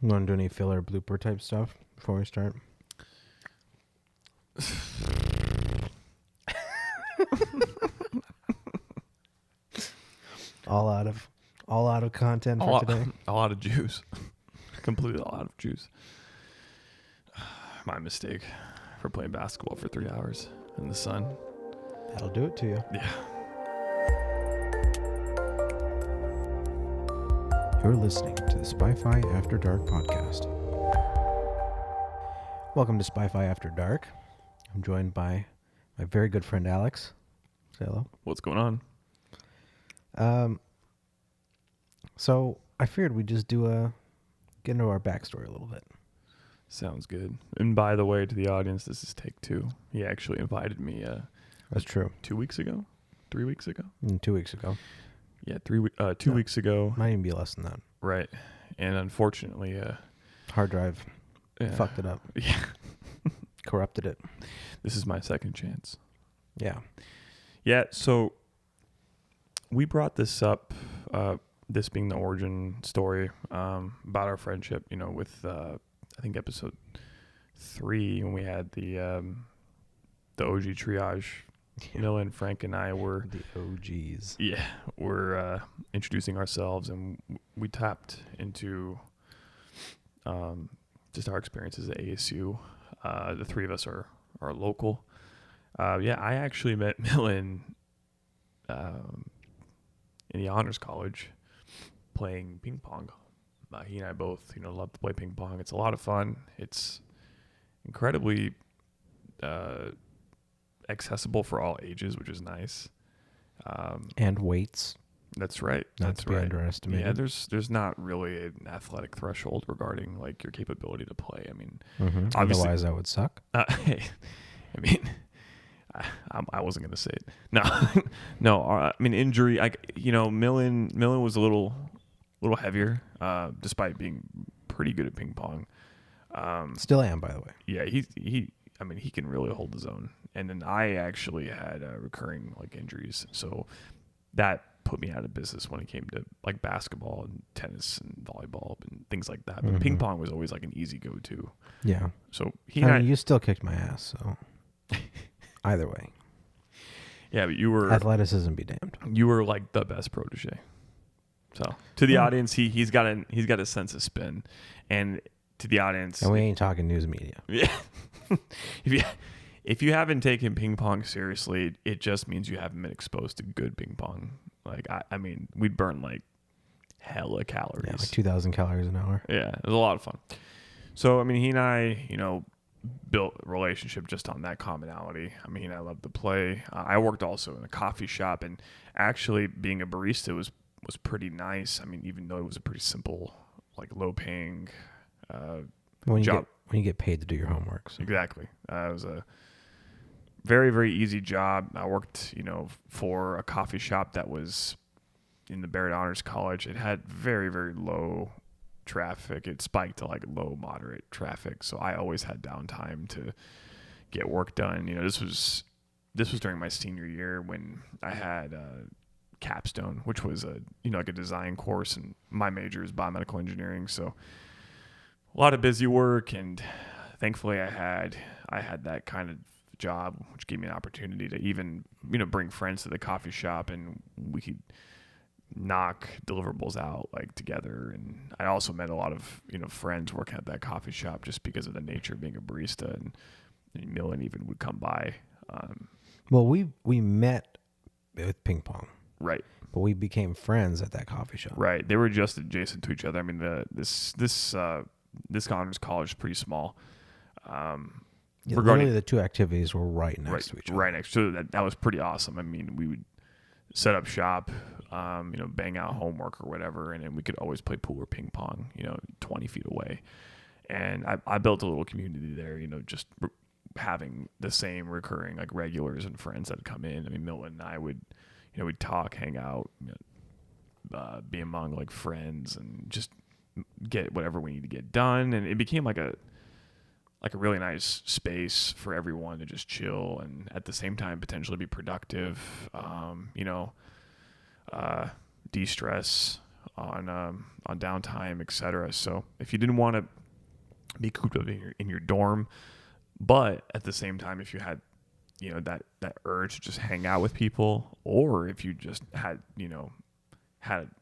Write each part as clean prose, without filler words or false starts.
You want to do any filler blooper type stuff before we start? all out of content for today. A lot of juice. Completely all out of juice. My mistake for playing basketball for 3 hours in the sun. That'll do it to you. Yeah. You're listening to the SpyFy After Dark podcast. Welcome to SpyFy After Dark. I'm joined by my very good friend Alex. Say hello. What's going on? So I figured we'd just get into our backstory a little bit. Sounds good. And by the way, to the audience, this is take 2. He actually invited me. That's true. 2 weeks ago? 3 weeks ago? 2 weeks ago. Yeah, 2 weeks ago. Might even be less than that. Right. And unfortunately, hard drive fucked it up. Yeah. Corrupted it. This is my second chance. Yeah. Yeah, so we brought this up, this being the origin story, about our friendship, with, I think episode 3 when we had the OG triage. Millen, Frank, and I were the OGs. Yeah, we're introducing ourselves, and we tapped into just our experiences at ASU. The three of us are local. I actually met Millen in the honors college playing ping pong. He and I both, love to play ping pong. It's a lot of fun. It's incredibly accessible for all ages, which is nice. And weights. That's right. Not to be underestimated. Yeah, there's not really an athletic threshold regarding like your capability to play. I mean, Otherwise that would suck. I wasn't gonna say it. No. I mean, injury. Millen was a little heavier, despite being pretty good at ping pong. Still am, by the way. Yeah, he can really hold his own. And then I actually had recurring like injuries, so that put me out of business when it came to like basketball and tennis and volleyball and things like that. But ping pong was always like an easy go-to. Yeah. So you still kicked my ass, so either way. Yeah, but you were athleticism be damned. You were like the best protege. So to the audience, he's got a sense of spin, and to the audience, and we ain't talking news media. Yeah. If you haven't taken ping pong seriously, it just means you haven't been exposed to good ping pong. Like, I mean, we'd burn like hella calories. Yeah, like 2,000 calories an hour. Yeah, it was a lot of fun. So, I mean, he and I, built a relationship just on that commonality. I mean, I love to play. I worked also in a coffee shop, and actually being a barista was pretty nice. I mean, even though it was a pretty simple, like low-paying job. When you get paid to do your homework. So. Exactly. It was a very, very easy job. I worked, for a coffee shop that was in the Barrett Honors College. It had very, very low traffic. It spiked to like low, moderate traffic. So I always had downtime to get work done. This was during my senior year when I had capstone, which was like a design course, and my major is biomedical engineering. So a lot of busy work, and thankfully I had that kind of job, which gave me an opportunity to even, bring friends to the coffee shop, and we could knock deliverables out like together. And I also met a lot of, friends working at that coffee shop just because of the nature of being a barista, and Millen even would come by. Well, we met with ping pong. Right. But we became friends at that coffee shop. Right. They were just adjacent to each other. I mean, this honors college is pretty small. Literally the two activities were right next to each other. Right next to that was pretty awesome. I mean, we would set up shop, bang out homework or whatever, and then we could always play pool or ping pong, 20 feet away. And I built a little community there, just having the same recurring like regulars and friends that would come in. I mean, Milton and I would, we'd talk, hang out, be among like friends, and just get whatever we need to get done. And it became like a really nice space for everyone to just chill and at the same time potentially be productive, de-stress, on downtime, etc. So if you didn't want to be cooped up in your dorm, but at the same time, if you had that urge to just hang out with people, or if you just had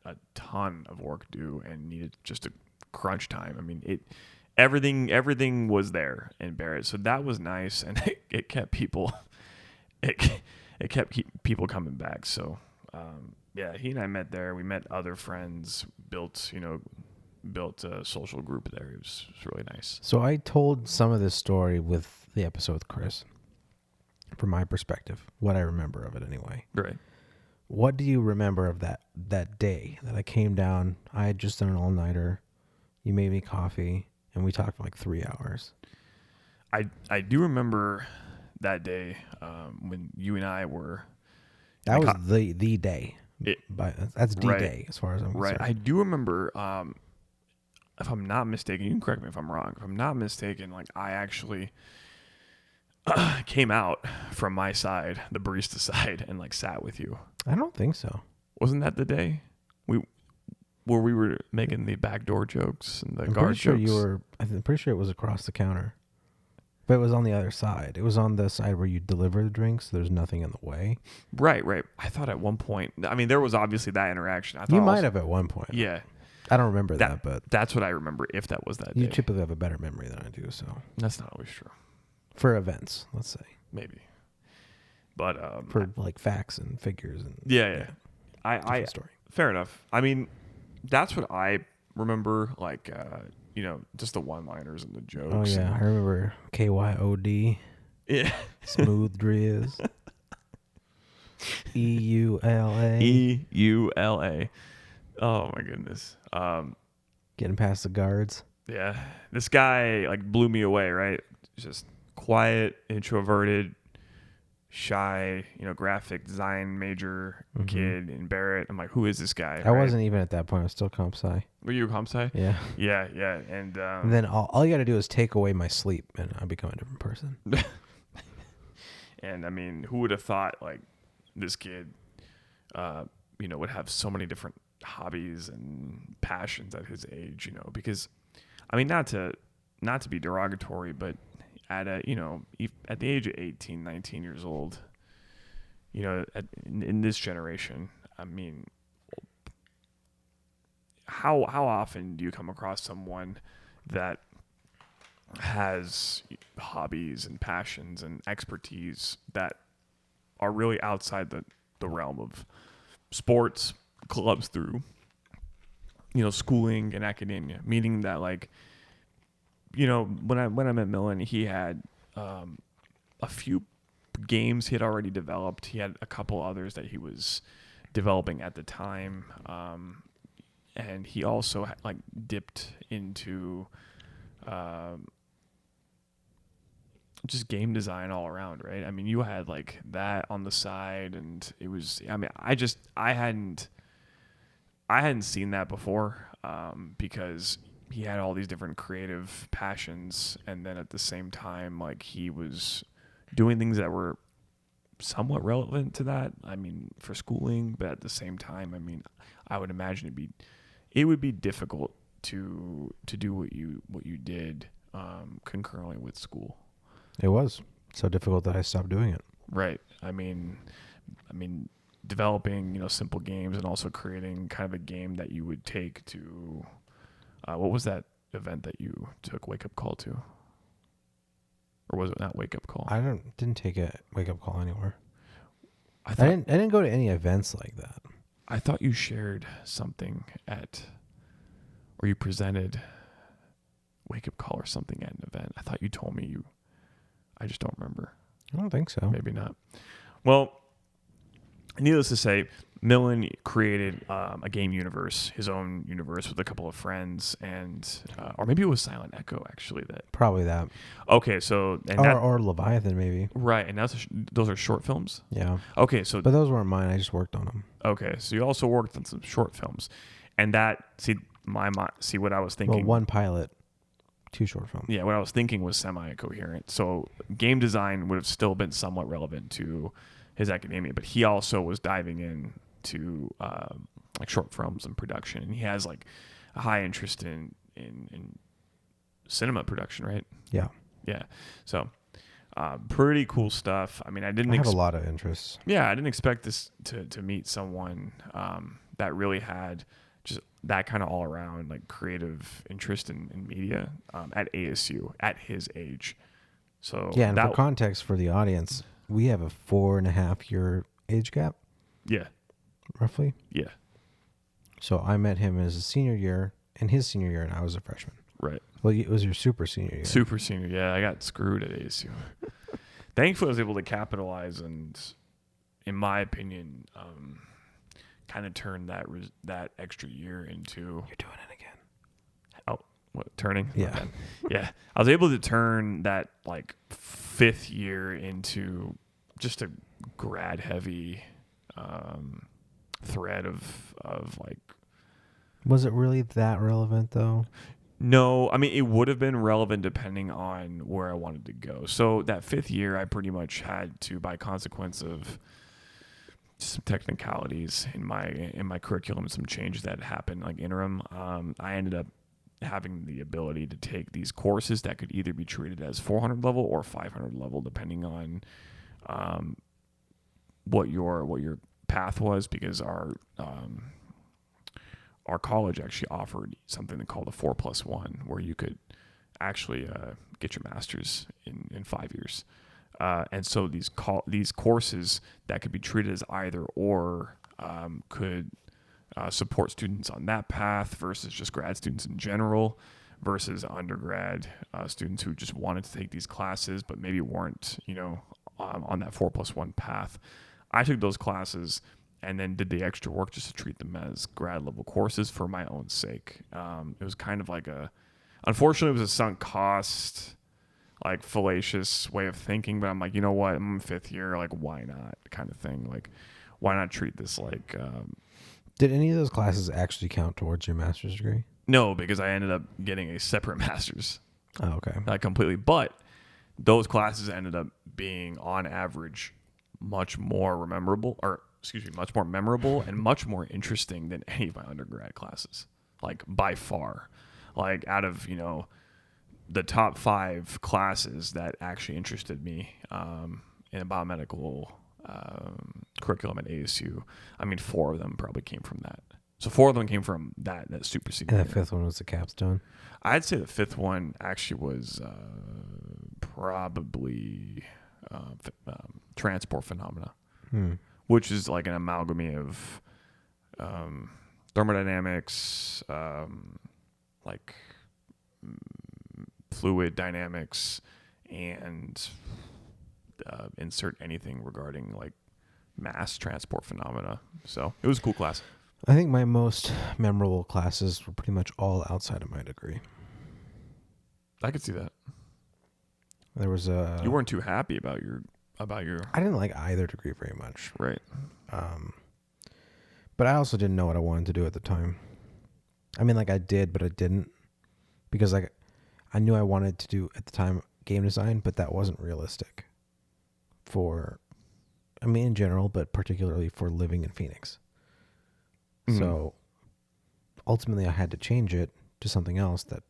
a ton of work due and needed just a crunch time, I mean everything was there in Barrett, so that was nice, and it kept people it kept coming back. So yeah, he and I met there. We met other friends, built a social group there. It was really nice. So I told some of this story with the episode with Chris, from my perspective, what I remember of it anyway. Right. What do you remember of that day that I came down? I had just done an all-nighter. You made me coffee, and we talked for like 3 hours. I do remember that day when you and I were. That was the day. That's the day as far as I'm concerned. Right. I do remember. If I'm not mistaken, you can correct me if I'm wrong. If I'm not mistaken, like I actually came out from my side, the barista side, and like sat with you. I don't think so. Wasn't that the day we were making the backdoor jokes and the guard jokes? I'm pretty sure it was across the counter, but it was on the other side. It was on the side where you deliver the drinks. So there's nothing in the way. Right. I thought at one point. I mean, there was obviously that interaction. I thought you might have at one point. Yeah. I don't remember that, but that's what I remember. If that was that day. You typically have a better memory than I do, so that's not always true. For events, let's say. Maybe. But for like facts and figures and yeah. I story. Fair enough. I mean, that's what I remember, like just the one-liners and the jokes. Oh yeah, I remember KYOD. Yeah. Smooth Driz. EULA. EULA. Oh my goodness. Getting past the guards. Yeah. This guy like blew me away, right? Just quiet, introverted, shy, graphic design major kid in Barrett. I'm like, who is this guy? I wasn't even at that point. I was still comp sci. Were you comp sci? Yeah. Yeah. And then all you got to do is take away my sleep and I become a different person. And I mean, who would have thought like this kid, would have so many different hobbies and passions at his age, because I mean, not to be derogatory, but at at the age of 18, 19 years old, in this generation, I mean, how often do you come across someone that has hobbies and passions and expertise that are really outside the realm of sports, clubs, through schooling and academia, meaning that like when I met Millen, he had a few games he had already developed. He had a couple others that he was developing at the time, and he also like dipped into just game design all around, right? I mean, you had like that on the side, and it was. I mean, I hadn't seen that before, because he had all these different creative passions, and then at the same time, like he was doing things that were somewhat relevant to that. I mean, for schooling, but at the same time, I mean, I would imagine it would be difficult to do what you did concurrently with school. It was so difficult that I stopped doing it. Right. I mean, developing simple games and also creating kind of a game that you would take to. What was that event that you took Wake Up Call to? Or was it not Wake Up Call? I didn't take a Wake Up Call anywhere. I didn't go to any events like that. I thought you shared something or you presented Wake Up Call or something at an event. I thought you told me I just don't remember. I don't think so. Maybe not. Well, needless to say, Millen created a game universe, his own universe, with a couple of friends, and or maybe it was Silent Echo actually. Probably that. Okay, so or Leviathan maybe. Right, and those are short films. Yeah. Okay, but those weren't mine. I just worked on them. Okay, so you also worked on some short films, and see what I was thinking. Well, one pilot, 2 short films. Yeah, what I was thinking was semi-coherent. So game design would have still been somewhat relevant to his academia, but he also was diving in to like short films and production, and he has like a high interest in cinema production, right? Yeah. Yeah. So pretty cool stuff. I mean, I have a lot of interests. Yeah, I didn't expect this to meet someone that really had just that kind of all around like creative interest in media at ASU at his age. So yeah, and for context for the audience, we have a 4.5 year age gap. Yeah. Roughly. Yeah. So I met him as a senior year, in his senior year, and I was a freshman. Right. Well, it was your super senior year. Super senior. Yeah, I got screwed at ASU. Thankfully, I was able to capitalize and, in my opinion, kind of turn that extra year into. You're doing it again. Oh, what, turning? Yeah. Okay. Yeah. I was able to turn that like 5th year into just a grad heavy thread of like. Was it really that relevant though? No, I mean, it would have been relevant depending on where I wanted to go. So that 5th year, I pretty much had to, by consequence of some technicalities in my curriculum, some changes that happened, like interim, I ended up having the ability to take these courses that could either be treated as 400 level or 500 level, depending on what your path was, because our college actually offered something called a 4+1, where you could actually get your master's in 5 years. And so these courses that could be treated as either or could support students on that path versus just grad students in general versus undergrad students who just wanted to take these classes but maybe weren't, on that 4+1 path. I took those classes and then did the extra work just to treat them as grad level courses for my own sake. It was kind of like unfortunately, it was a sunk cost, like fallacious way of thinking, but I'm like, you know what? I'm in 5th year. Like, why not kind of thing? Like, why not treat this like... Did any of those classes actually count towards your master's degree? No, because I ended up getting a separate master's. Oh, okay. Not completely. But those classes ended up being, on average, much more memorable and much more interesting than any of my undergrad classes. Like, by far. Like, out of, the top 5 classes that actually interested me in a biomedical curriculum at ASU, I mean, 4 of them probably came from that. So 4 of them came from that super senior. And the 5th one was the capstone? I'd say the 5th one actually was probably transport phenomena, which is like an amalgamy of thermodynamics, like fluid dynamics, and insert anything regarding like mass transport phenomena. So it was a cool class. I think my most memorable classes were pretty much all outside of my degree. I could see that. There was you weren't too happy about your. I didn't like either degree very much. Right. But I also didn't know what I wanted to do at the time. I mean, like I did, but I didn't, because like I knew I wanted to do at the time game design, but that wasn't realistic in general, but particularly for living in Phoenix. Mm-hmm. So ultimately I had to change it to something else that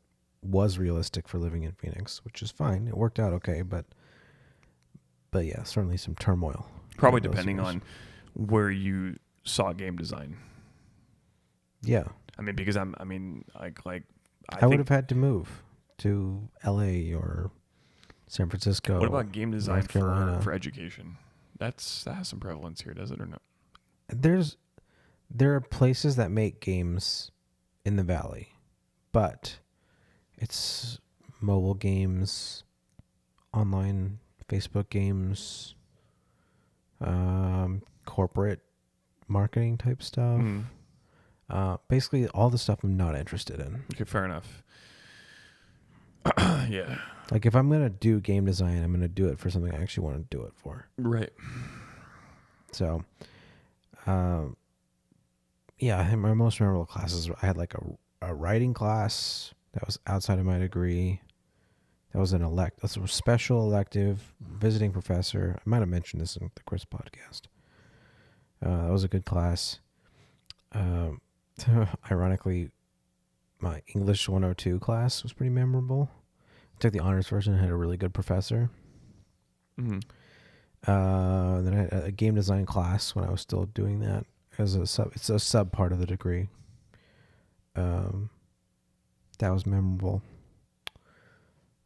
was realistic for living in Phoenix, which is fine. It worked out okay, but yeah, certainly some turmoil. Probably depending on where you saw game design. Yeah. I mean, because I would have had to move to LA or San Francisco. What about game design for education? That has some prevalence here, does it, or not? There are places that make games in the Valley, but it's mobile games, online Facebook games, corporate marketing type stuff. Mm-hmm. Basically all the stuff I'm not interested in. Okay, fair enough. Yeah. Like if I'm going to do game design, I'm going to do it for something I actually want to do it for. Right. So, yeah, I think my most memorable classes, I had like a writing class that was outside of my degree. That was that's a special elective, visiting professor. I might have mentioned this in the Chris podcast. That was a good class. Um, ironically, my English 102 class was pretty memorable. I took the honors version and had a really good professor. Mm-hmm. Then I had a game design class when I was still doing that as a sub. It's a sub part of the degree. That was memorable.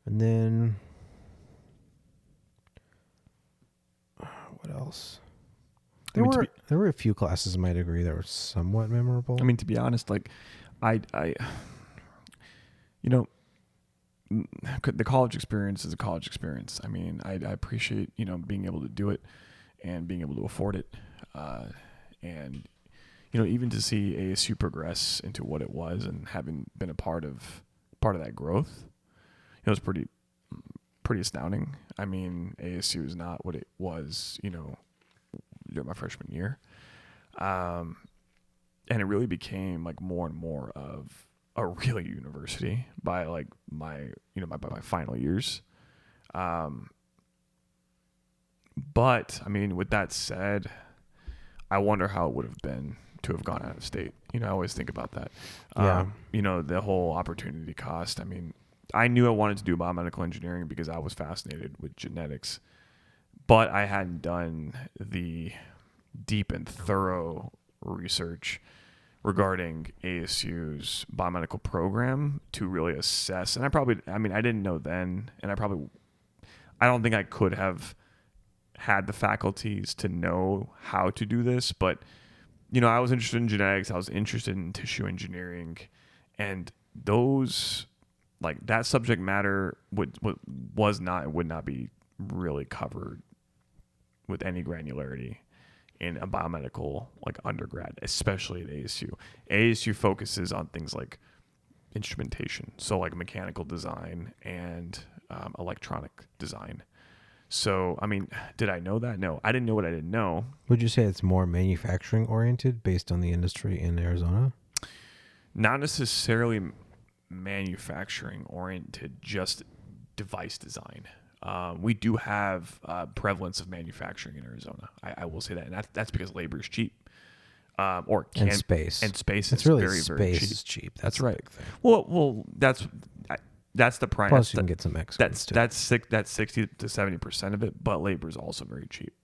And then what else? There were a few classes in my degree that were somewhat memorable. I mean, to be honest, like I you know, the college experience is a college experience. I mean, I appreciate, being able to do it and being able to afford it. And, even to see ASU progress into what it was and having been a part of that growth, it was pretty astounding. I mean, ASU is not what it was, during my freshman year. And it really became like more and more of a real university by like my final years. But I mean, with that said, I wonder how it would have been to have gone out of state. I always think about that. Yeah. The whole opportunity cost. I mean, I knew I wanted to do biomedical engineering because I was fascinated with genetics, but I hadn't done the deep and thorough research regarding ASU's biomedical program to really assess. And I didn't know then, and I don't think I could have had the faculties to know how to do this, but I was interested in genetics, I was interested in tissue engineering, and those, like, that subject matter would not be really covered with any granularity in a biomedical like undergrad, especially at ASU. ASU focuses on things like instrumentation, so like mechanical design and electronic design. So, I mean, did I know that? No, I didn't know what I didn't know. Would you say it's more manufacturing oriented based on the industry in Arizona? Not necessarily manufacturing oriented, just device design. We do have prevalence of manufacturing in Arizona. I will say that, and that's because labor is cheap. And space. And space it's is really very, space very cheap. is cheap. That's the right. big thing. Well, that's the prime. Plus, you can get some experts too. That's 60 to 70% of it, but labor is also very cheap.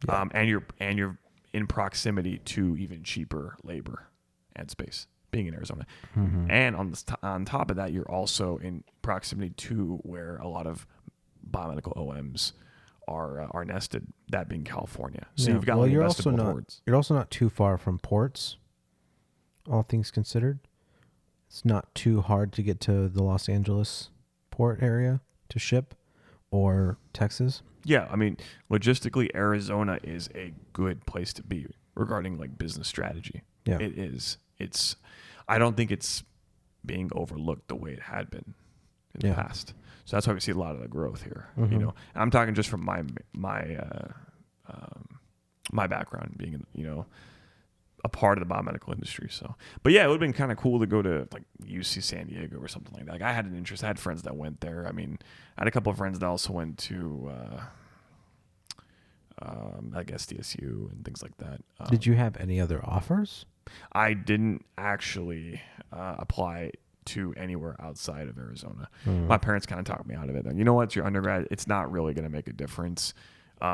Yeah. And you're in proximity to even cheaper labor and space, being in Arizona. Mm-hmm. And on top of that, you're also in proximity to where a lot of biomedical OMs are nested, that being California. So you've got you're also not too far from ports, all things considered. It's not too hard to get to the Los Angeles port area to ship, or Texas. Yeah, I mean, logistically, Arizona is a good place to be regarding like business strategy. Yeah. It is. I don't think it's being overlooked the way it had been in the past. So that's why we see a lot of the growth here. Mm-hmm. And I'm talking just from my background, being a part of the biomedical industry. So, but yeah, it would have been kind of cool to go to like UC San Diego or something like that. Like, I had an interest. I had friends that went there. I mean, I had a couple of friends that also went to like SDSU and things like that. Did you have any other offers? I didn't actually apply to anywhere outside of Arizona. My parents kind of talked me out of it. You know what? It's your undergrad. It's not really going to make a difference.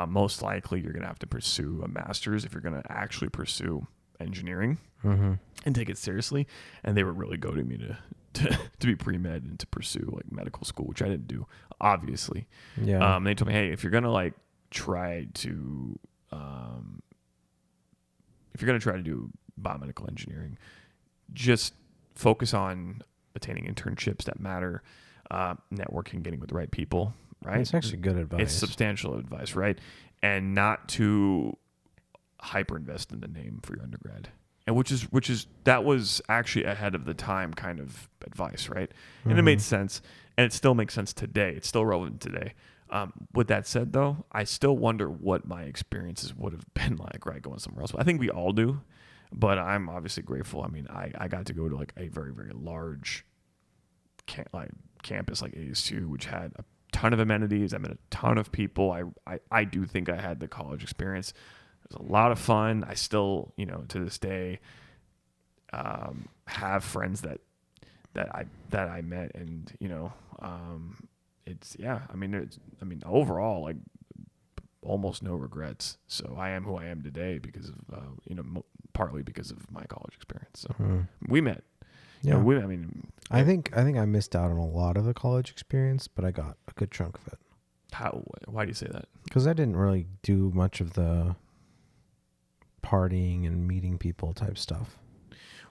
Most likely, you're going to have to pursue a master's if you're going to actually pursue engineering and take it seriously. And they were really goading me to be pre-med and to pursue like medical school, which I didn't do, obviously. Yeah. They told me, hey, if you're going to like try to do biomedical engineering, just focus on attaining internships that matter, networking, getting with the right people, right? It's actually good advice. It's substantial advice, right? And not to hyper invest in the name for your undergrad. And which is that was actually ahead of the time kind of advice, right? And it made sense, and it still makes sense today. It's still relevant today. With that said, though, I still wonder what my experiences would have been like, right, going somewhere else. I think we all do, but I'm obviously grateful. I mean, I got to go to like a very, very large campus like ASU, which had a ton of amenities. I met a ton of people. I do think I had the college experience. It was a lot of fun. I still, to this day, have friends that I met, and it's overall, like, almost no regrets. So I am who I am today because of partly because of my college experience. So we met. Yeah. I think I missed out on a lot of the college experience, but I got a good chunk of it. Why do you say that? Because I didn't really do much of the partying and meeting people type stuff.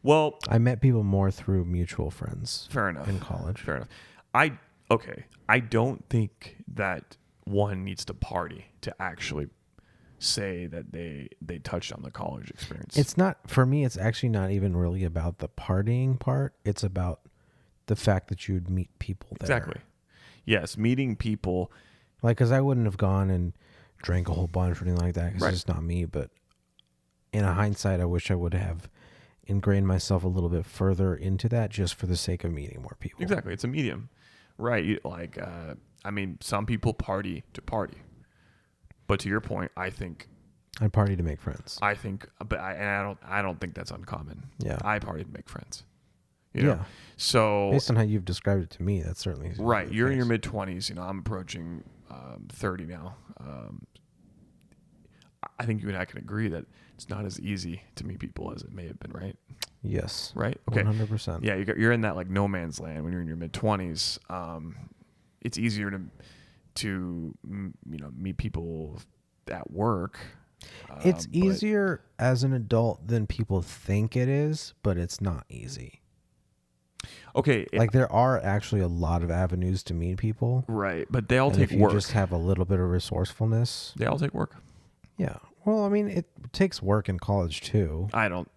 Well, I met people more through mutual friends. Fair enough. In college. Fair enough. I don't think that one needs to party to actually say that they touched on the college experience. It's not, for me, it's actually not even really about the partying part. It's about the fact that you'd meet people there. Exactly. Yes, meeting people. Like, because I wouldn't have gone and drank a whole bunch or anything like that, because it's just not me. But in hindsight, I wish I would have ingrained myself a little bit further into that just for the sake of meeting more people. Exactly. It's a medium. Right. Some people party to party. But to your point, I think I party to make friends. I don't think that's uncommon. Yeah. I party to make friends. You know? So based on how you've described it to me, that's certainly right. You're in your mid-20s. I'm approaching 30 now. I think you and I can agree that it's not as easy to meet people as it may have been, right? Yes. Right? Okay. 100%. Yeah, you're in that like no man's land when you're in your mid-20s. It's easier to meet people at work. It's easier as an adult than people think it is, but it's not easy. Okay. Like, there are actually a lot of avenues to meet people. Right, but they all take work. If you just have a little bit of resourcefulness. They all take work. Yeah. Well, I mean, it takes work in college too. I don't.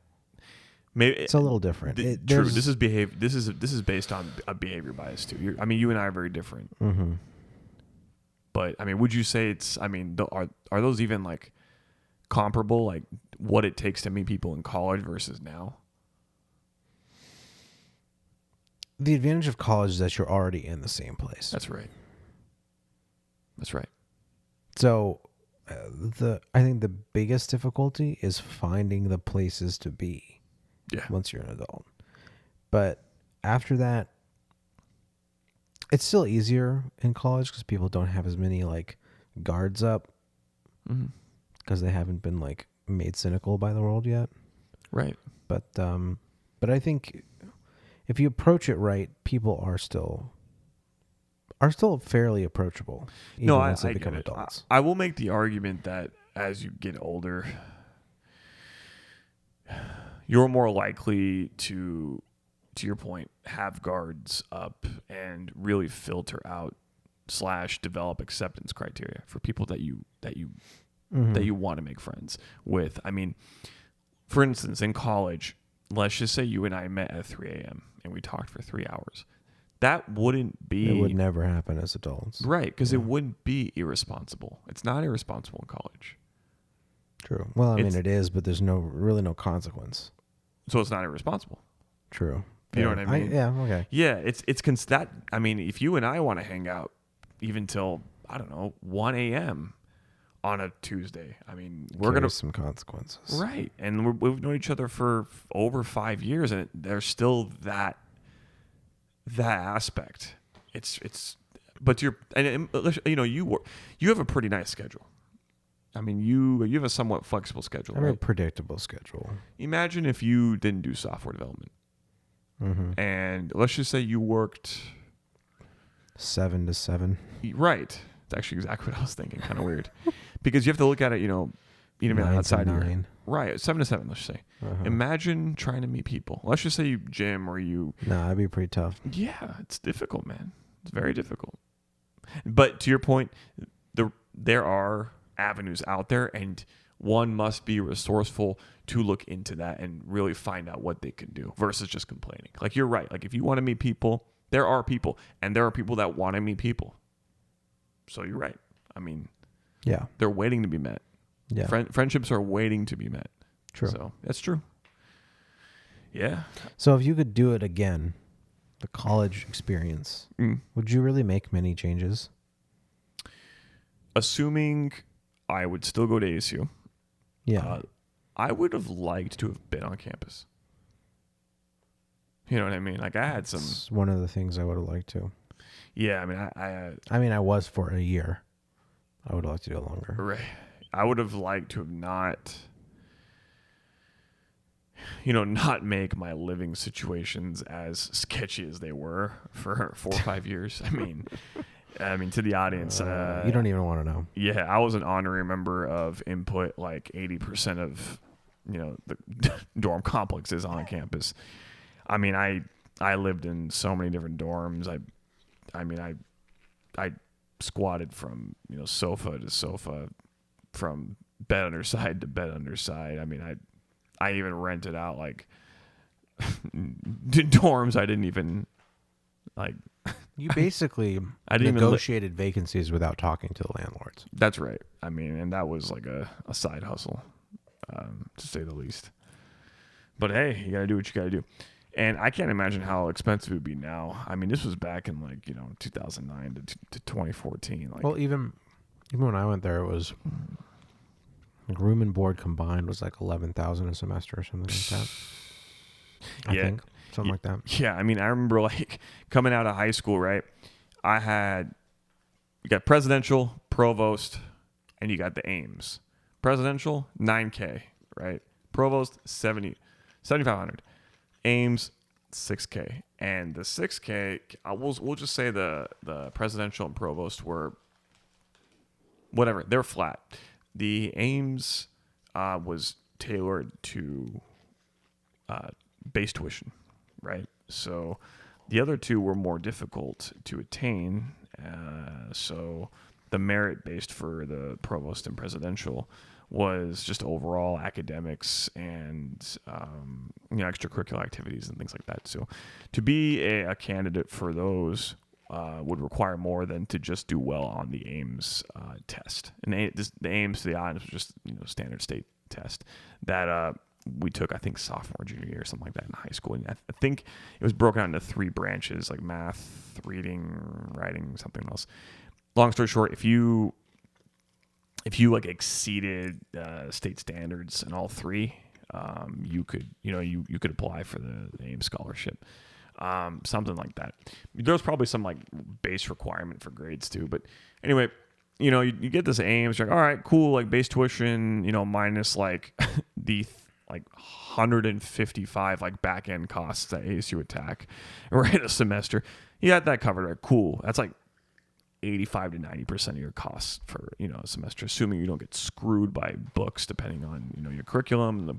Maybe it's a little different. True. This is based on a behavior bias too. You and I are very different. Mm-hmm. But would you say it's? Are those even like comparable? Like what it takes to meet people in college versus now? The advantage of college is that you're already in the same place. That's right. So, I think the biggest difficulty is finding the places to be. Yeah. Once you're an adult, but after that, it's still easier in college because people don't have as many like guards up, because they haven't been like made cynical by the world yet. Right. But I think if you approach it right, people are still fairly approachable. Even once they become adults. I will make the argument that as you get older, you're more likely to your point, have guards up and really filter out / develop acceptance criteria for people that you want to make friends with. For instance, in college, let's just say you and I met at 3 a.m. and we talked for 3 hours. That wouldn't be... It would never happen as adults. Right, because it wouldn't be irresponsible. It's not irresponsible in college. True. Well, it is, but there's really no consequence. So it's not irresponsible. True. You know what I mean? Yeah, okay. Yeah, it's that... if you and I want to hang out even till, 1 a.m. on a Tuesday, we're going to... some consequences. Right, and we've known each other for over 5 years, and there's still that aspect. But you have a pretty nice schedule. You have a somewhat flexible schedule. I have a predictable schedule. Imagine if you didn't do software development, and let's just say you worked 7 to 7. Right, that's actually exactly what I was thinking. Kind of weird, because you have to look at it. Even outside 9. Right, 7 to 7. Let's say. Imagine trying to meet people. Let's just say you gym or you. No, that'd be pretty tough. Yeah, it's difficult, man. It's very difficult. But to your point, there are avenues out there, and one must be resourceful to look into that and really find out what they can do versus just complaining. Like, you're right. Like, if you want to meet people, there are people, and there are people that want to meet people. So you're right. Yeah, they're waiting to be met. Yeah, friendships are waiting to be met. True. So that's true. Yeah. So if you could do it again, the college experience, would you really make many changes? Assuming I would still go to ASU. Yeah. I would have liked to have been on campus. You know what I mean? Like I had some. It's one of the things I would have liked to. Yeah, I mean, I mean, I was for a year. I would like to do it longer. right. I would have liked to have not, not make my living situations as sketchy as they were for 4 or 5 years. I mean, to the audience, you don't even want to know. Yeah, I was an honorary member of Input, like 80% of, the dorm complexes on campus. I mean, I lived in so many different dorms. I squatted from, sofa to sofa, from bed underside to bed underside. I mean, I even rented out like dorms I didn't even like. You basically I didn't negotiated vacancies without talking to the landlords. That's right. I mean, and that was like a side hustle, to say the least. But hey, you got to do what you got to do. And I can't imagine how expensive it would be now. I mean, this was back in 2009 to 2014. Like, well, even when I went there, it was like room and board combined was like $11,000 a semester or something like that. I think something like that. Yeah, I mean, I remember like coming out of high school, right? You got presidential, provost, and you got the Ames. Presidential, $9K, right? Provost, $7,500. Ames, $6K. And the $6K, we'll just say the presidential and provost were whatever. They're flat. The Ames was tailored to base tuition, right? So the other two were more difficult to attain. So the merit based for the provost and presidential was just overall academics and extracurricular activities and things like that. So to be a candidate for those would require more than to just do well on the Ames test. And the Ames, to the audience, was just standard state test that we took, I think, sophomore, junior year, something like that in high school. And I think it was broken out into 3 branches, like math, reading, writing, something else. Long story short, if you like exceeded state standards in all 3, you could apply for the Ames scholarship, something like that. There's probably some like base requirement for grades too, but anyway, you get this Ames, you're like, all right, cool, like base tuition, minus like the like 155 like back end costs that ASU would tack right a semester. You got that covered, right? Cool. That's like 85 to 90% of your costs for a semester, assuming you don't get screwed by books, depending on your curriculum, the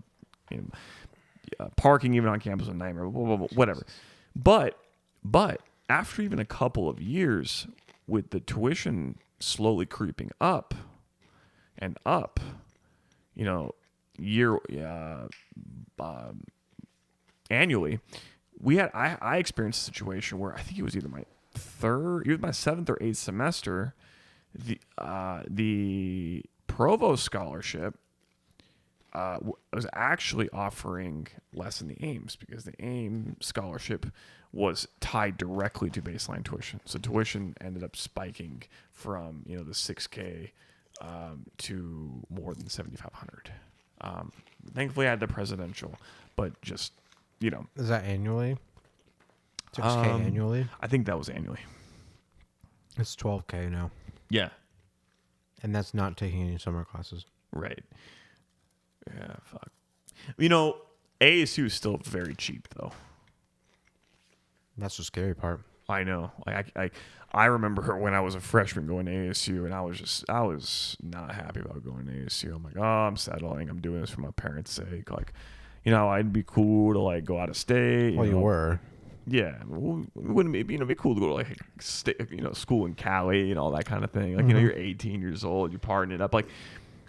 parking even on campus, a nightmare, blah, blah, blah, whatever. But after even a couple of years, with the tuition slowly creeping up and up, annually, I experienced a situation where I think it was either my 7th or 8th semester, the provost scholarship was actually offering less than the Ames, because the Ames scholarship was tied directly to baseline tuition. So tuition ended up spiking from the $6K to more than $7,500. Thankfully, I had the presidential, but just Is that annually? $6K annually? I think that was annually. It's $12K now. Yeah. And that's not taking any summer classes. Right. Yeah, fuck. ASU is still very cheap, though. That's the scary part. I know. Like I remember when I was a freshman going to ASU, and I was not happy about going to ASU. I'm like, oh, I'm settling. I'm doing this for my parents' sake. Like, I'd be cool to like go out of state. You were. Yeah, wouldn't it be cool to go to like school in Cali and all that kind of thing? Like, you're 18 years old, you're partying it up. Like,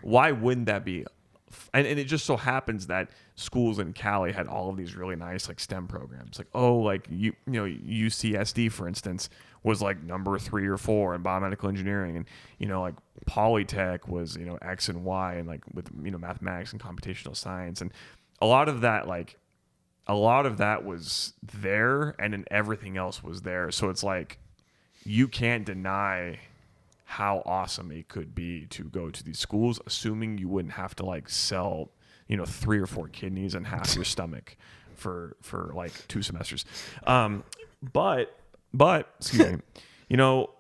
why wouldn't that be? And it just so happens that schools in Cali had all of these really nice like STEM programs. Like, UCSD, for instance, was like number 3 or 4 in biomedical engineering, and like Polytech was X and Y, and like with mathematics and computational science, and a lot of that was there, and then everything else was there. So it's like you can't deny how awesome it could be to go to these schools, assuming you wouldn't have to like sell 3 or 4 kidneys and half your stomach for like 2 semesters. But excuse me, you know,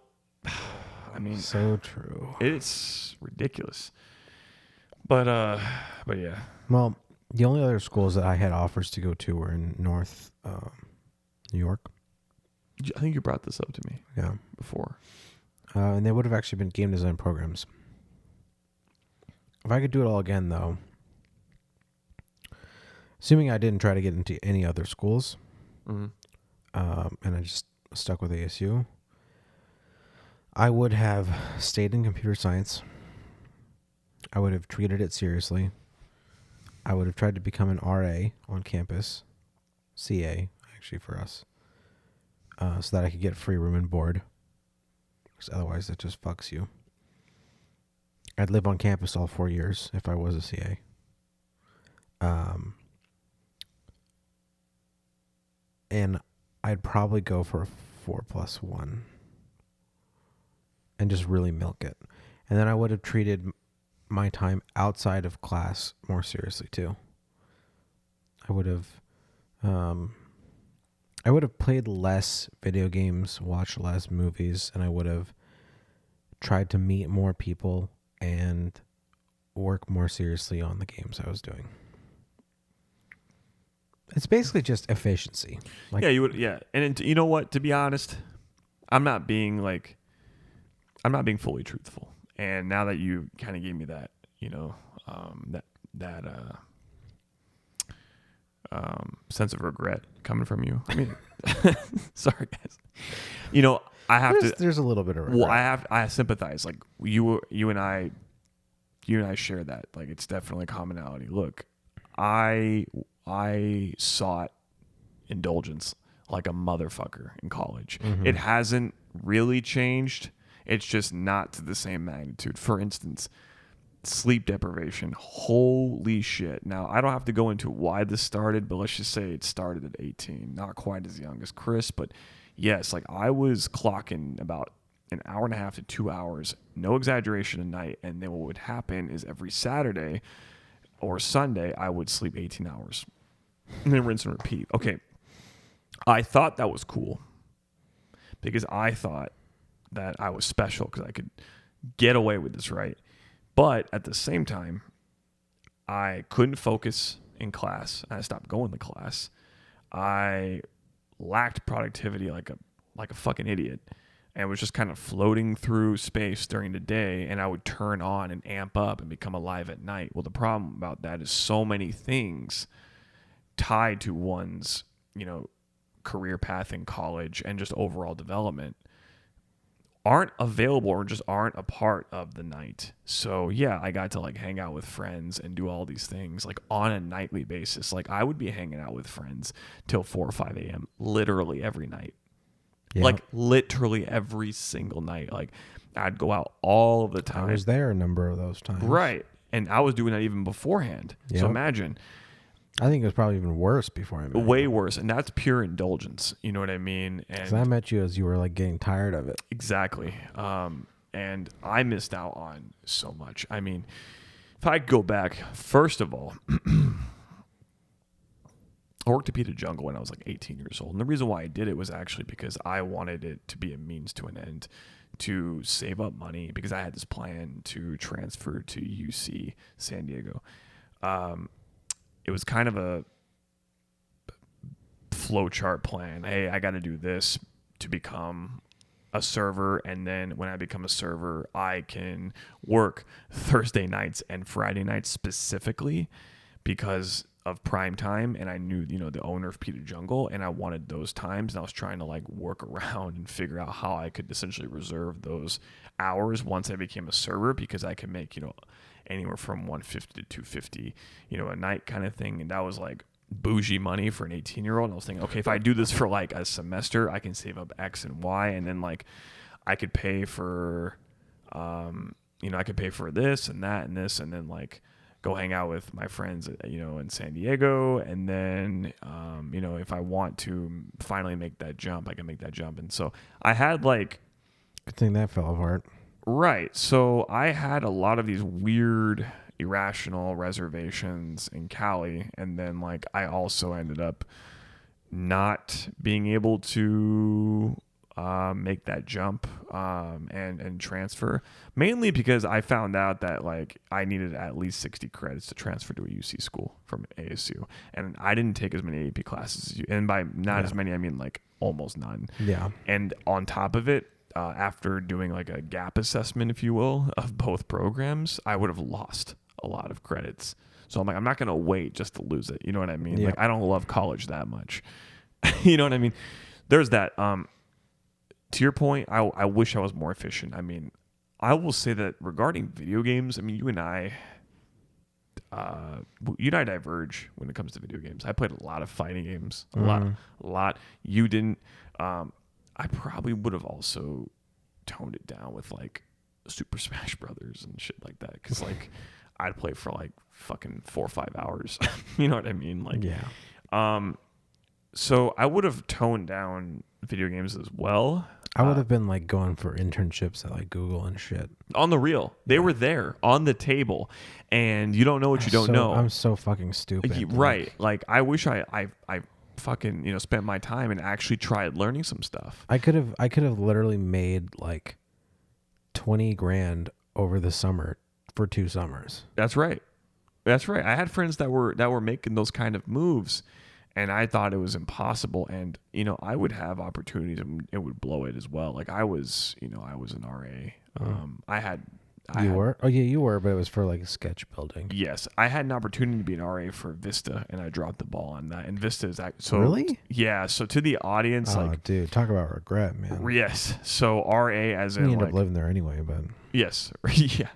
I mean, So true. it's ridiculous. But yeah. Well, the only other schools that I had offers to go to were in North New York. I think you brought this up to me Yeah. before. And they would have actually been game design programs. If I could do it all again, though, assuming I didn't try to get into any other schools, and I just stuck with ASU, I would have stayed in computer science. I would have treated it seriously. I would have tried to become an RA on campus, CA, actually, for us, so that I could get free room and board, because otherwise it just fucks you. I'd live on campus all 4 years if I was a CA. And I'd probably go for a 4+1 and just really milk it. And then I would have treated my time outside of class more seriously too. I would have played less video games, watched less movies, and I would have tried to meet more people and work more seriously on the games I was doing. It's basically just efficiency. Like, yeah, you would. Yeah, and you know what? To be honest, I'm not being fully truthful. And now that you kind of gave me that, you know, sense of regret coming from you. I mean, sorry guys. You know, there's a little bit of regret. Well, I sympathize. Like you and I share that. Like it's definitely a commonality. Look, I sought indulgence like a motherfucker in college. Mm-hmm. It hasn't really changed. It's just not to the same magnitude. For instance, sleep deprivation. Holy shit. Now, I don't have to go into why this started, but let's just say it started at 18. Not quite as young as Chris, but yes, like I was clocking about an hour and a half to 2 hours, no exaggeration, a night. And then what would happen is every Saturday or Sunday, I would sleep 18 hours and then rinse and repeat. Okay. I thought that was cool because I thought that I was special because I could get away with this, right? But at the same time, I couldn't focus in class. I stopped going to class. I lacked productivity like a fucking idiot, and was just kind of floating through space during the day. And I would turn on and amp up and become alive at night. Well, the problem about that is so many things tied to one's, you know, career path in college and just overall development aren't available or just aren't a part of the night. So yeah, I got to like hang out with friends and do all these things like on a nightly basis. Like I would be hanging out with friends till 4 or 5 a.m. literally every night. Yeah. Like literally every single night. Like I'd go out all of the time. I was there a number of those times. Right. And I was doing that even beforehand. Yep. So imagine. I think it was probably even worse before I met you. Way worse. And that's pure indulgence. You know what I mean? Because I met you as you were like getting tired of it. Exactly. And I missed out on so much. I mean, if I go back, first of all, I worked at Peter Jungle when I was like 18 years old. And the reason why I did it was actually because I wanted it to be a means to an end, to save up money, because I had this plan to transfer to UC San Diego. It was kind of a flowchart plan. Hey, I got to do this to become a server, and then when I become a server, I can work Thursday nights and Friday nights specifically because of prime time, and I knew, you know, the owner of Peter Jungle, and I wanted those times, and I was trying to like work around and figure out how I could essentially reserve those hours once I became a server, because I could make, you know, anywhere from $150 to $250, you know, a night kind of thing. And that was like bougie money for an 18-year-old. And I was thinking, okay, if I do this for like a semester, I can save up X and Y, and then like I could pay for, you know, I could pay for this and that and this, and then like go hang out with my friends, you know, in San Diego. And then, you know, if I want to finally make that jump, I can make that jump. And so I had like, good thing that fell apart. Right. So I had a lot of these weird, irrational reservations in Cali, and then like I also ended up not being able to make that jump and transfer, mainly because I found out that like I needed at least 60 credits to transfer to a UC school from ASU, and I didn't take as many AP classes as you, and by not as many I mean like almost none. Yeah. And on top of it, after doing like a gap assessment, if you will, of both programs, I would have lost a lot of credits. So I'm like, I'm not going to wait just to lose it. You know what I mean? Yeah. Like, I don't love college that much. You know what I mean? There's that. To your point, I wish I was more efficient. I mean, I will say that regarding video games, I mean, you and I diverge when it comes to video games. I played a lot of fighting games, a lot. You didn't. I probably would have also toned it down with like Super Smash Brothers and shit like that, because like I'd play for like fucking 4 or 5 hours. You know what I mean? Like, Yeah. So I would have toned down video games as well. I would have been like going for internships at like Google and shit. On the real, they were there on the table, and you don't know what you don't know. I'm so fucking stupid. Right? Like I wish I fucking spent my time and actually tried learning some stuff. I could have literally made like 20 grand over the summer for 2 summers. That's right. I had friends that were making those kind of moves, and I thought it was impossible. And I would have opportunities, and it would blow it as well. Like I was an RA. You were? Oh yeah, you were, but it was for like sketch building. Yes, I had an opportunity to be an RA for Vista, and I dropped the ball on that. And Vista is so really, yeah. So to the audience, dude, talk about regret, man. Yes. So RA as in you end up living there anyway, but yes, yeah.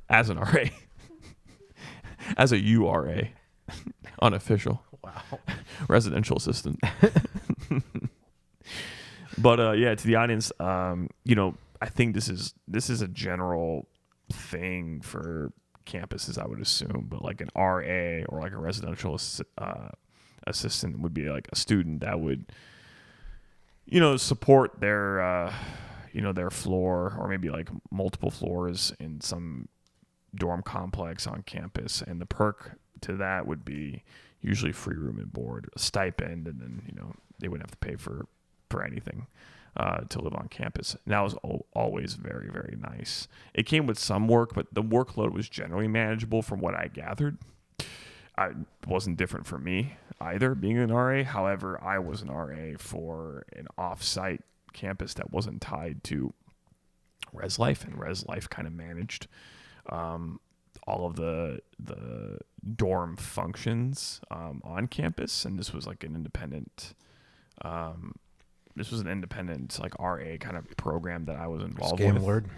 As an RA, as a URA, unofficial. Wow. Residential assistant. But yeah, to the audience, I think this is a general thing for campuses, I would assume, but like an RA or like a residential assistant would be like a student that would support their their floor, or maybe like multiple floors in some dorm complex on campus, and the perk to that would be usually free room and board, a stipend, and then they wouldn't have to pay for anything to live on campus. And that was always very, very nice. It came with some work, but the workload was generally manageable from what I gathered. It wasn't different for me either, being an RA. However, I was an RA for an off-site campus that wasn't tied to Res Life, and Res Life kind of managed all of the dorm functions on campus, and this was like an independent like RA kind of program that I was involved Scam with. lord.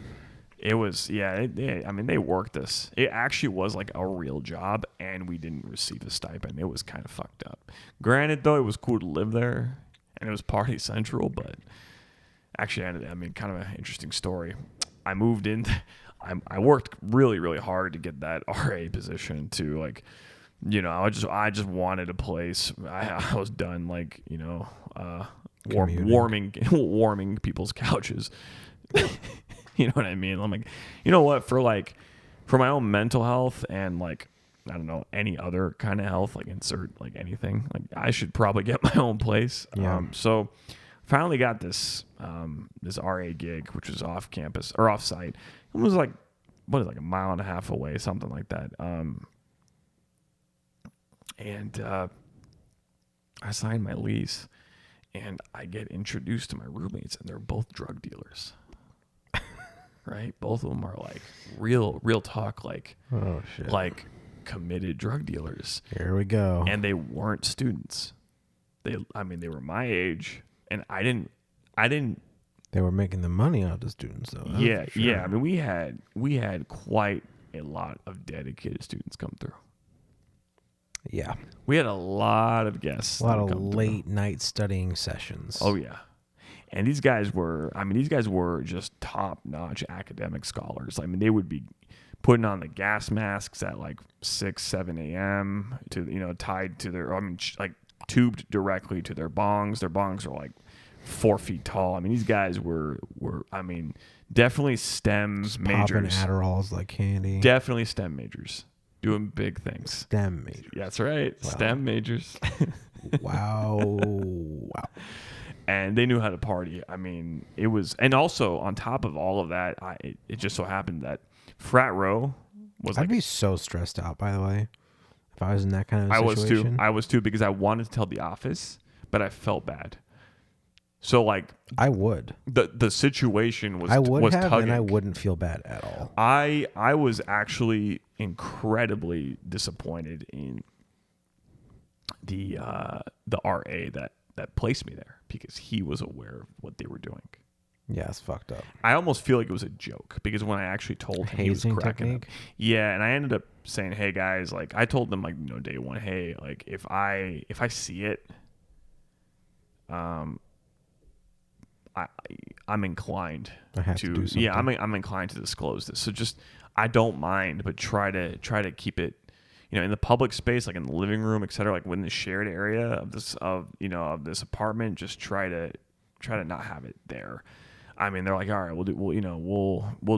It was, I mean, they worked us. It actually was like a real job, and we didn't receive a stipend. It was kind of fucked up. Granted, though, it was cool to live there, and it was party central, but actually, kind of an interesting story. I moved in. I worked really, really hard to get that RA position to, like, I just wanted a place. I was done, like, warming people's couches. You know what I mean? I'm like, you know what? For my own mental health and like, I don't know, any other kind of health, like insert like anything, like I should probably get my own place. Yeah. So finally got this RA gig, which was off campus or off site. It was like, like a mile and a half away, something like that. And I signed my lease, and I get introduced to my roommates, and they're both drug dealers. Right? Both of them are like real talk, like, oh shit, like committed drug dealers. Here we go. And they weren't students. They were my age, and I didn't. They were making the money out of students, though. Yeah, sure. Yeah. I mean, we had quite a lot of dedicated students come through. Yeah, we had a lot of guests. A lot of late night studying sessions. Oh yeah. And these guys were just top-notch academic scholars. I mean, they would be putting on the gas masks at like 6, 7 a.m. to, tied to their, tubed directly to their bongs. Their bongs are like 4 feet tall. I mean, these guys were I mean, definitely STEM Just popping majors. Adderalls like candy. Definitely STEM majors. Doing big things. STEM major. Yeah, that's right. Wow. STEM majors. Wow. And they knew how to party. I mean, it was, and also on top of all of that, it just so happened that frat row was I'd be so stressed out, by the way, if I was in that kind of situation. I was too, because I wanted to tell the office, but I felt bad. So like, I would. The situation was I would was have, tugging. and I wouldn't feel bad at all. I was actually incredibly disappointed in the RA that placed me there, because he was aware of what they were doing. Yeah, it's fucked up. I almost feel like it was a joke, because when I actually told him, he was Hazing cracking up. technique? Yeah, and I ended up saying, "Hey guys, like I told them like day one, hey, like if I see it, I'm inclined I have to do something. yeah, I'm inclined to disclose this. So just, I don't mind, but try to keep it, in the public space, like in the living room, etc., like within the shared area of this apartment, just try to not have it there." I mean, they're like, "All right, we'll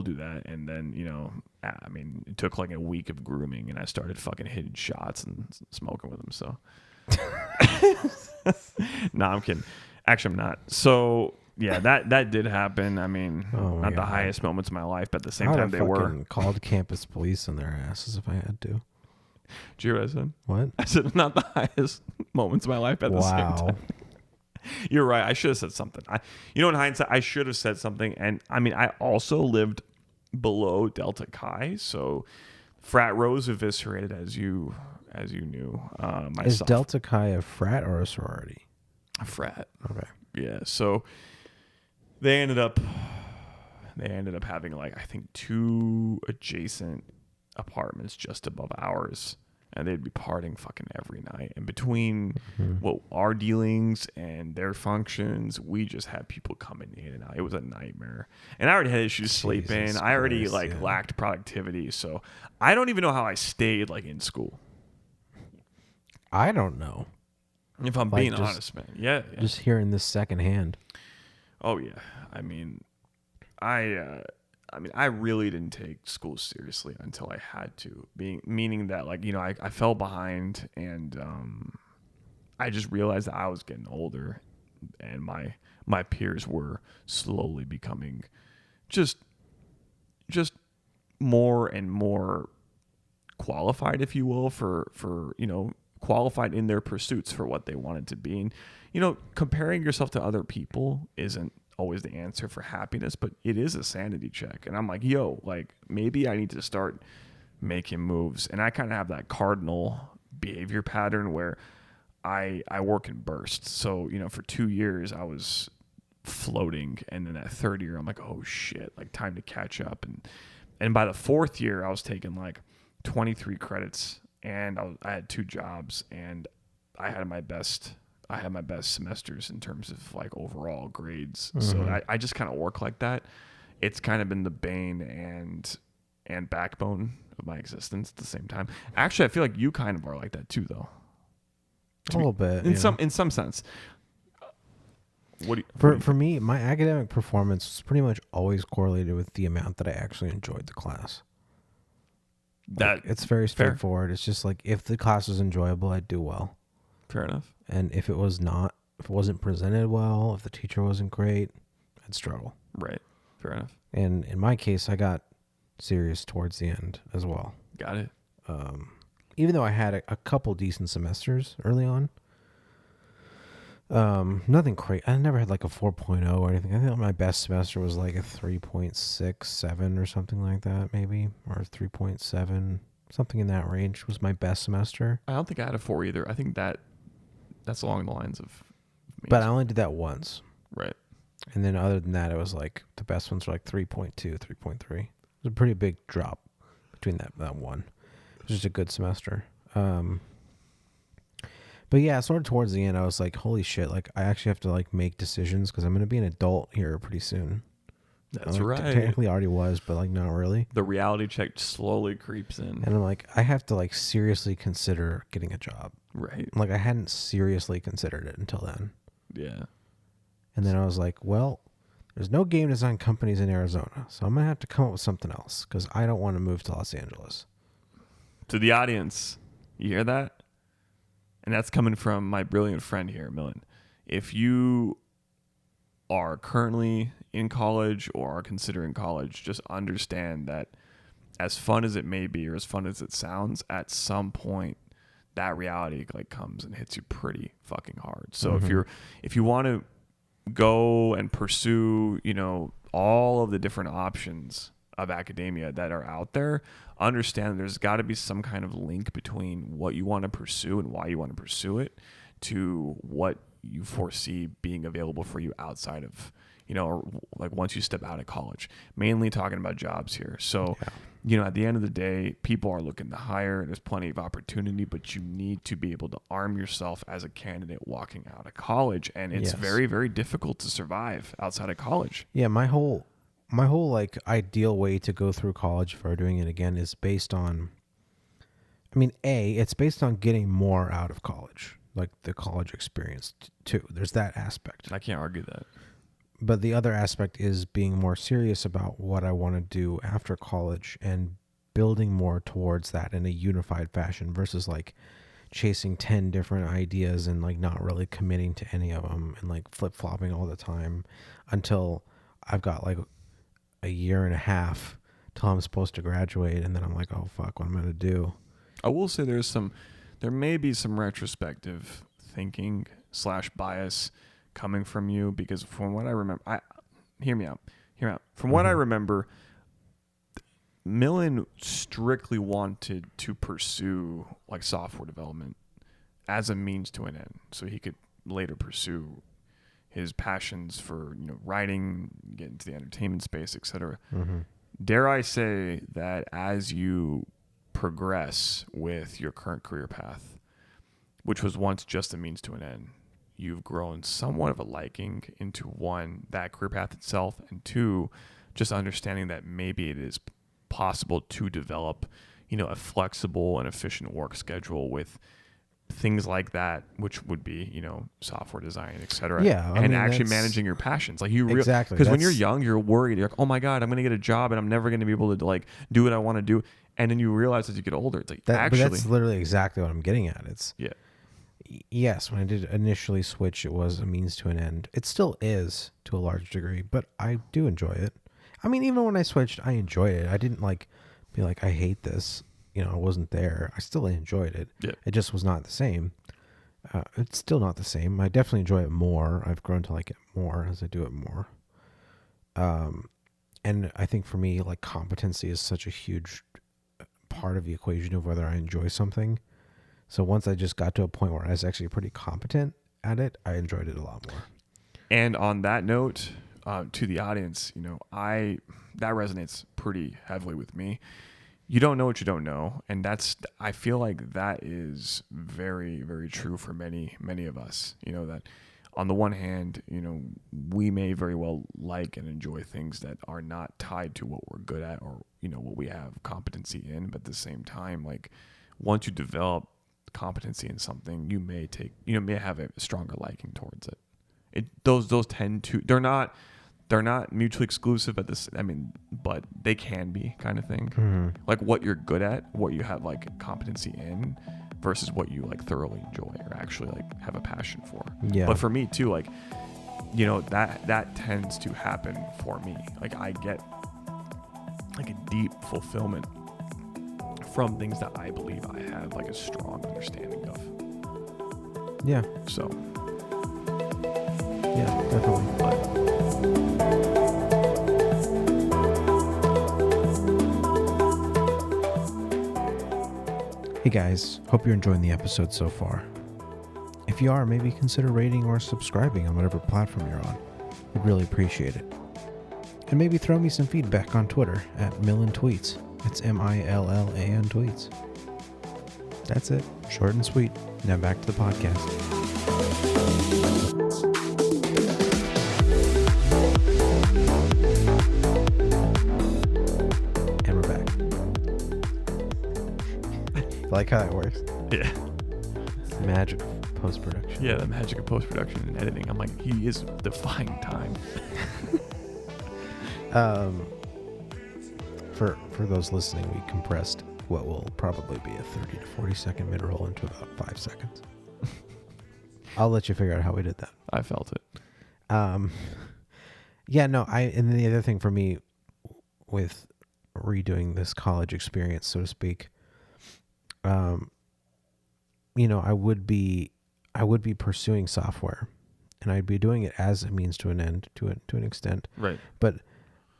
do that." And then, I mean, it took like a week of grooming, and I started fucking hitting shots and smoking with them. So, no, I'm kidding. Actually, I'm not. So, yeah, that did happen. I mean, not the highest moments of my life, but at the same time, they were. Called campus police on their asses if I had to. Did you hear what I said? What? I said, not the highest moments of my life at the same time. You're right. I should have said something. In hindsight, I should have said something. And I mean, I also lived below Delta Chi, so frat rows eviscerated, as you knew. Myself. Is Delta Chi a frat or a sorority? A frat? Okay. Yeah. So they ended up having like, I think 2 adjacent apartments just above ours, and they'd be partying fucking every night. And between what our dealings and their functions, we just had people coming in and out. It was a nightmare. And I already had issues sleeping. I already lacked productivity. So I don't even know how I stayed like in school. I don't know. If I'm being honest, man. Yeah. Just hearing this secondhand. Oh yeah. I mean, I really didn't take school seriously until I had to, meaning that like, I fell behind, and I just realized that I was getting older, and my peers were slowly becoming just more and more qualified, if you will, for qualified in their pursuits for what they wanted to be. And comparing yourself to other people isn't always the answer for happiness, but it is a sanity check. And I'm like, like maybe I need to start making moves. And I kind of have that cardinal behavior pattern where I work in bursts. So, for 2 years I was floating, and then that 3rd year I'm like, oh shit, like time to catch up. And by the 4th year I was taking like 23 credits, and I had 2 jobs, and I had my best semesters in terms of like overall grades. Mm-hmm. So I just kind of work like that. It's kind of been the bane and backbone of my existence at the same time. Actually, I feel like you kind of are like that too, though. A little bit. In some sense. For me, my academic performance was pretty much always correlated with the amount that I actually enjoyed the class. Like, it's very straightforward. Fair. It's just like, if the class was enjoyable, I'd do well. Fair enough. And if it wasn't presented well, if the teacher wasn't great, I'd struggle. Right. Fair enough. And in my case, I got serious towards the end as well. Got it. Even though I had a couple decent semesters early on, nothing crazy. I never had like a 4.0 or anything. I think my best semester was like a 3.67 or something like that, maybe, or 3.7, something in that range was my best semester. I don't think I had a 4 either. I think that's along the lines of me. But I only did that once. Right. And then other than that, it was like the best ones were like 3.2, 3.3. It was a pretty big drop between that one. It was just a good semester. But yeah, sort of towards the end, I was like, holy shit, like I actually have to like make decisions because I'm going to be an adult here pretty soon. That's right. Technically already was, but like not really. The reality check slowly creeps in. And I'm like, I have to like seriously consider getting a job. Right. Like I hadn't seriously considered it until then. Yeah. And then I was like, well, there's no game design companies in Arizona, so I'm going to have to come up with something else because I don't want to move to Los Angeles. To the audience, you hear that? And that's coming from my brilliant friend here, Millen. If you are currently in college or are considering college, just understand that as fun as it may be or as fun as it sounds, at some point that reality like comes and hits you pretty fucking hard. So if you want to go and pursue, you know, all of the different options of academia that are out there, understand there's got to be some kind of link between what you want to pursue and why you want to pursue it to what you foresee being available for you outside of, you know, or like once you step out of college. Mainly talking about jobs here. So, you know, at the end of the day, people are looking to hire. There's plenty of opportunity, but you need to be able to arm yourself as a candidate walking out of college. And it's very, very difficult to survive outside of college. Yeah, my whole like ideal way to go through college if I were doing it again is based on, I mean, it's based on getting more out of college, like the college experience too. There's that aspect. I can't argue that. But the other aspect is being more serious about what I want to do after college and building more towards that in a unified fashion versus like chasing 10 different ideas and like not really committing to any of them and like flip-flopping all the time until I've got like a year and a half till I'm supposed to graduate. And then I'm like, oh fuck, what am I going to do? I will say there may be some retrospective thinking / bias coming from you, because from what I remember, hear me out. From what I remember, Millen strictly wanted to pursue like software development as a means to an end, so he could later pursue his passions for, you know, writing, get into the entertainment space, etc. Dare I say that as you progress with your current career path, which was once just a means to an end, you've grown somewhat of a liking into, one, that career path itself, and two, just understanding that maybe it is possible to develop, you know, a flexible and efficient work schedule with things like that, which would be, you know, software design, etc. Yeah, and actually managing your passions. Like exactly, because when you're young, you're worried. You're like, oh my God, I'm going to get a job and I'm never going to be able to like do what I want to do. And then you realize as you get older, it's like but that's literally exactly what I'm getting at. It's yes, when I did initially switch, it was a means to an end. It still is to a large degree, but I do enjoy it. I mean, even when I switched, I enjoyed it. I didn't like be like, I hate this. You know, I wasn't there. I still enjoyed it. Yeah. It just was not the same. It's still not the same. I definitely enjoy it more. I've grown to like it more as I do it more. And I think for me, like, competency is such a huge part of the equation of whether I enjoy something. So once I just got to a point where I was actually pretty competent at it, I enjoyed it a lot more. And on that note, to the audience, you know, that resonates pretty heavily with me. You don't know what you don't know, and I feel like that is very, very true for many, many of us. You know, that on the one hand, you know, we may very well like and enjoy things that are not tied to what we're good at or, you know, what we have competency in, but at the same time, like, once you develop competency in something, you may have a stronger liking towards it. Those tend to, they're not mutually exclusive at this. I mean, but they can be, kind of thing. Mm-hmm. Like what you're good at, what you have like competency in, versus what you like thoroughly enjoy or actually like have a passion for. Yeah. But for me too, like, you know, that tends to happen for me. Like I get like a deep fulfillment from things that I believe I have like a strong understanding of. Yeah. So. Yeah, definitely. Hey guys, hope you're enjoying the episode so far. If you are, maybe consider rating or subscribing on whatever platform you're on. I'd really appreciate it. And maybe throw me some feedback on Twitter at MillanTweets. It's MILLAN tweets. That's it. Short and sweet. Now back to the podcast. And we're back. Like how that works. Yeah. It's the magic of post-production. Yeah, the magic of post-production and editing. I'm like, he is defying time. For those listening, we compressed what will probably be a 30 to 40 second mid-roll into about 5 seconds. I'll let you figure out how we did that. I felt it. Yeah, no, and the other thing for me with redoing this college experience, so to speak, you know, I would be pursuing software, and I'd be doing it as a means to an end, to an extent. Right. But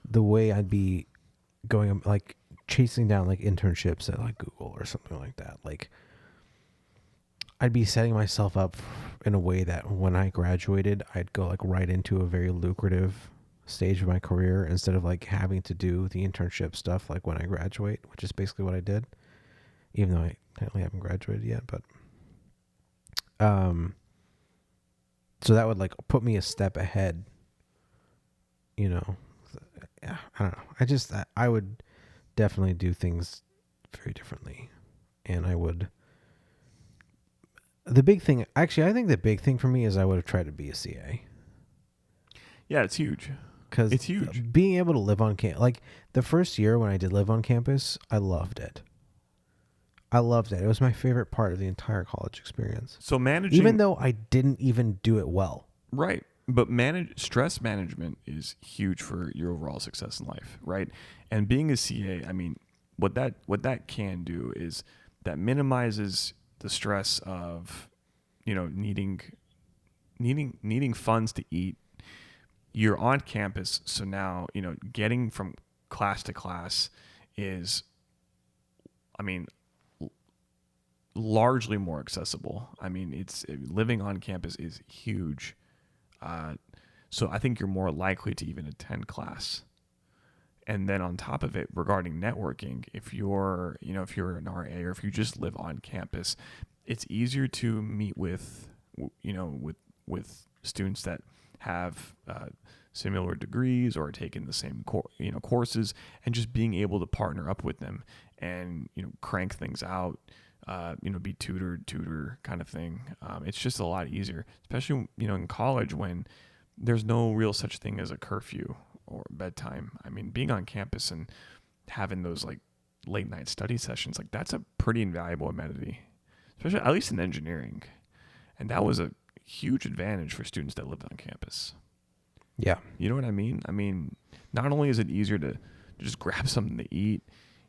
the way I'd be going, like chasing down like internships at like Google or something like that, like I'd be setting myself up in a way that when I graduated, I'd go like right into a very lucrative stage of my career instead of like having to do the internship stuff like when I graduate, which is basically what I did, even though I technically haven't graduated yet. But so that would like put me a step ahead, you know. Yeah, I don't know. I would definitely do things very differently, and I would. The big thing, actually, I think the big thing for me is I would have tried to be a CA. Yeah, it's huge. Because it's huge. Being able to live on campus, like the first year when I did live on campus, I loved it. I loved it. It was my favorite part of the entire college experience. So managing, even though I didn't even do it well. Right. But stress management is huge for your overall success in life, right? And being a CA, I mean, what that can do is that minimizes the stress of, you know, needing funds to eat. You're on campus, so now, you know, getting from class to class is, I mean, largely more accessible. I mean, living on campus is huge. So I think you're more likely to even attend class. And then on top of it, regarding networking, if you're an RA or if you just live on campus, it's easier to meet with students that have similar degrees or taken the same courses, and just being able to partner up with them and, you know, crank things out, be tutor kind of thing. It's just a lot easier, especially, you know, in college when there's no real such thing as a curfew or bedtime. I mean, being on campus and having those like late night study sessions, like that's a pretty invaluable amenity, especially at least in engineering. And that was a huge advantage for students that lived on campus. Yeah. You know what I mean? I mean, not only is it easier to just grab something to eat,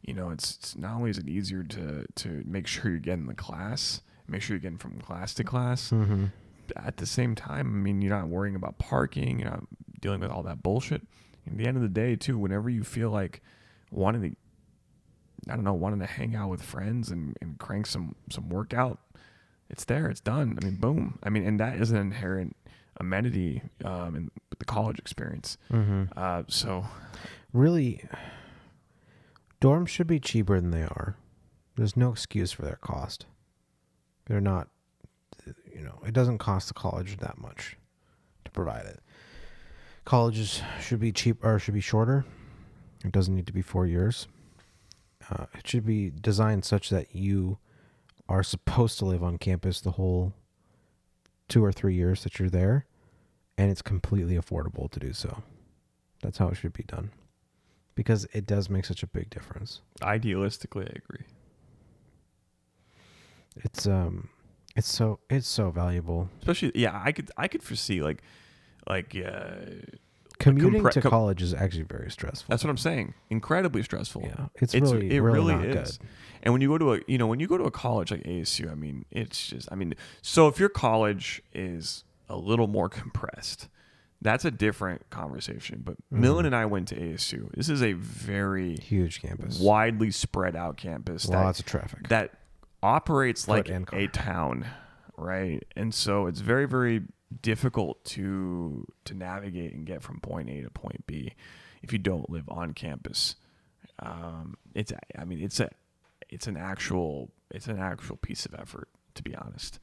you know, it's not only is it easier to make sure you're getting the class, make sure you're getting from class to class. Mm-hmm. At the same time, I mean, you're not worrying about parking, you're not dealing with all that bullshit. At the end of the day, too, whenever you feel like wanting to hang out with friends and crank some workout, it's there, it's done. I mean, boom. I mean, and that is an inherent amenity in the college experience. Mm-hmm. So really, dorms should be cheaper than they are. There's no excuse for their cost. They're not, you know, it doesn't cost the college that much to provide it. Colleges should be cheap or should be shorter. It doesn't need to be 4 years. It should be designed such that you are supposed to live on campus the whole 2 or 3 years that you're there, and it's completely affordable to do so. That's how it should be done, because it does make such a big difference. Idealistically, I agree. It's so valuable. Especially, yeah, I could foresee like commuting to college is actually very stressful. That's what I'm saying. Incredibly stressful. Yeah, it really not is. good. And when you go to a college like ASU, I mean, so if your college is a little more compressed, that's a different conversation. But Millen and I went to ASU. This is a very huge campus, widely spread out campus. Lots of traffic. That operates like a town, right? And so it's very, very difficult to navigate and get from point A to point B if you don't live on campus. It's an actual piece of effort, to be honest.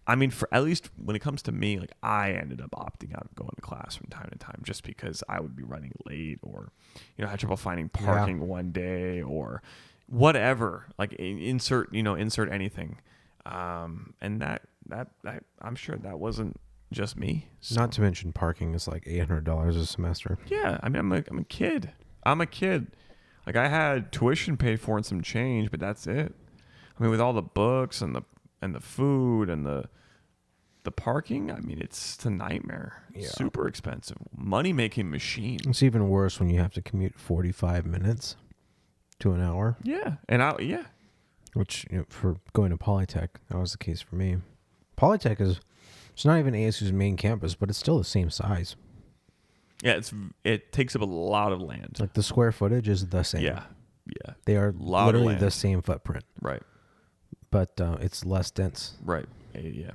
I mean, for at least when it comes to me, like I ended up opting out of going to class from time to time just because I would be running late, or, you know, I had trouble finding parking one day, or whatever. Like insert anything, and I'm sure that wasn't just me. So. Not to mention parking is like $800 a semester. Yeah, I mean, I'm a kid. I'm a kid. Like, I had tuition paid for and some change, but that's it. I mean, with all the books and the food and the parking, I mean, it's a nightmare. Yeah. Super expensive. Money-making machine. It's even worse when you have to commute 45 minutes to an hour. Yeah. Which, for going to Polytech, that was the case for me. Polytech it's not even ASU's main campus, but it's still the same size. Yeah, it takes up a lot of land. Like the square footage is the same. Yeah. They are literally the same footprint. Right. But it's less dense. Right. Yeah.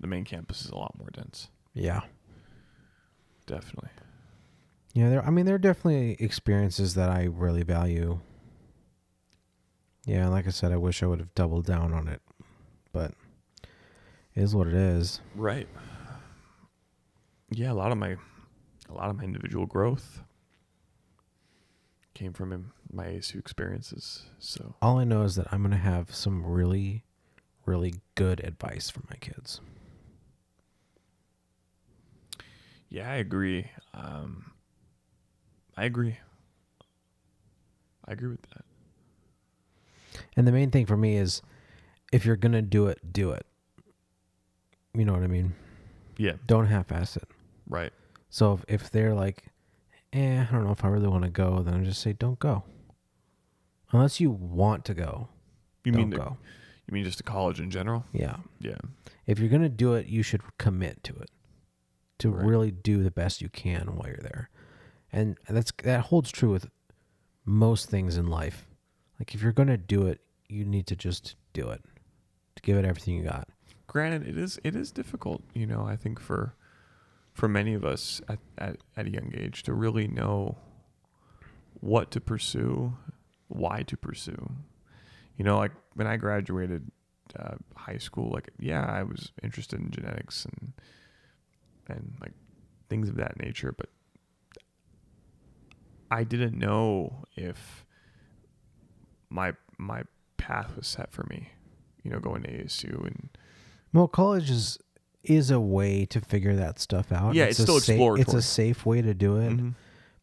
The main campus is a lot more dense. Yeah. Definitely. Yeah, there are definitely experiences that I really value. Yeah, like I said, I wish I would have doubled down on it. But it is what it is. Right. Yeah, a lot of my individual growth came from my ASU experiences. So All I know is that I'm going to have some really, really good advice for my kids. yeah, I agree. I agree with that. And the main thing for me is, if you're going to do it, do it. You know what I mean? Yeah. Don't half-ass it. Right. So if they're like, I don't know if I really want to go, then I just say, don't go. Unless you want to go, don't go. You mean just to college in general? Yeah. Yeah. If you're going to do it, you should commit to it. To Right. really do the best you can while you're there. And that holds true with most things in life. Like, if you're going to do it, you need to just do it. To give it everything you got. Granted, it is difficult, I think for many of us at a young age to really know what to pursue, why to pursue. Like when I graduated high school, like, yeah, I was interested in genetics and like things of that nature, but I didn't know if my path was set for me, going to ASU. And Well, college is a way to figure that stuff out. Yeah, it's still exploratory. It's a safe way to do it, mm-hmm.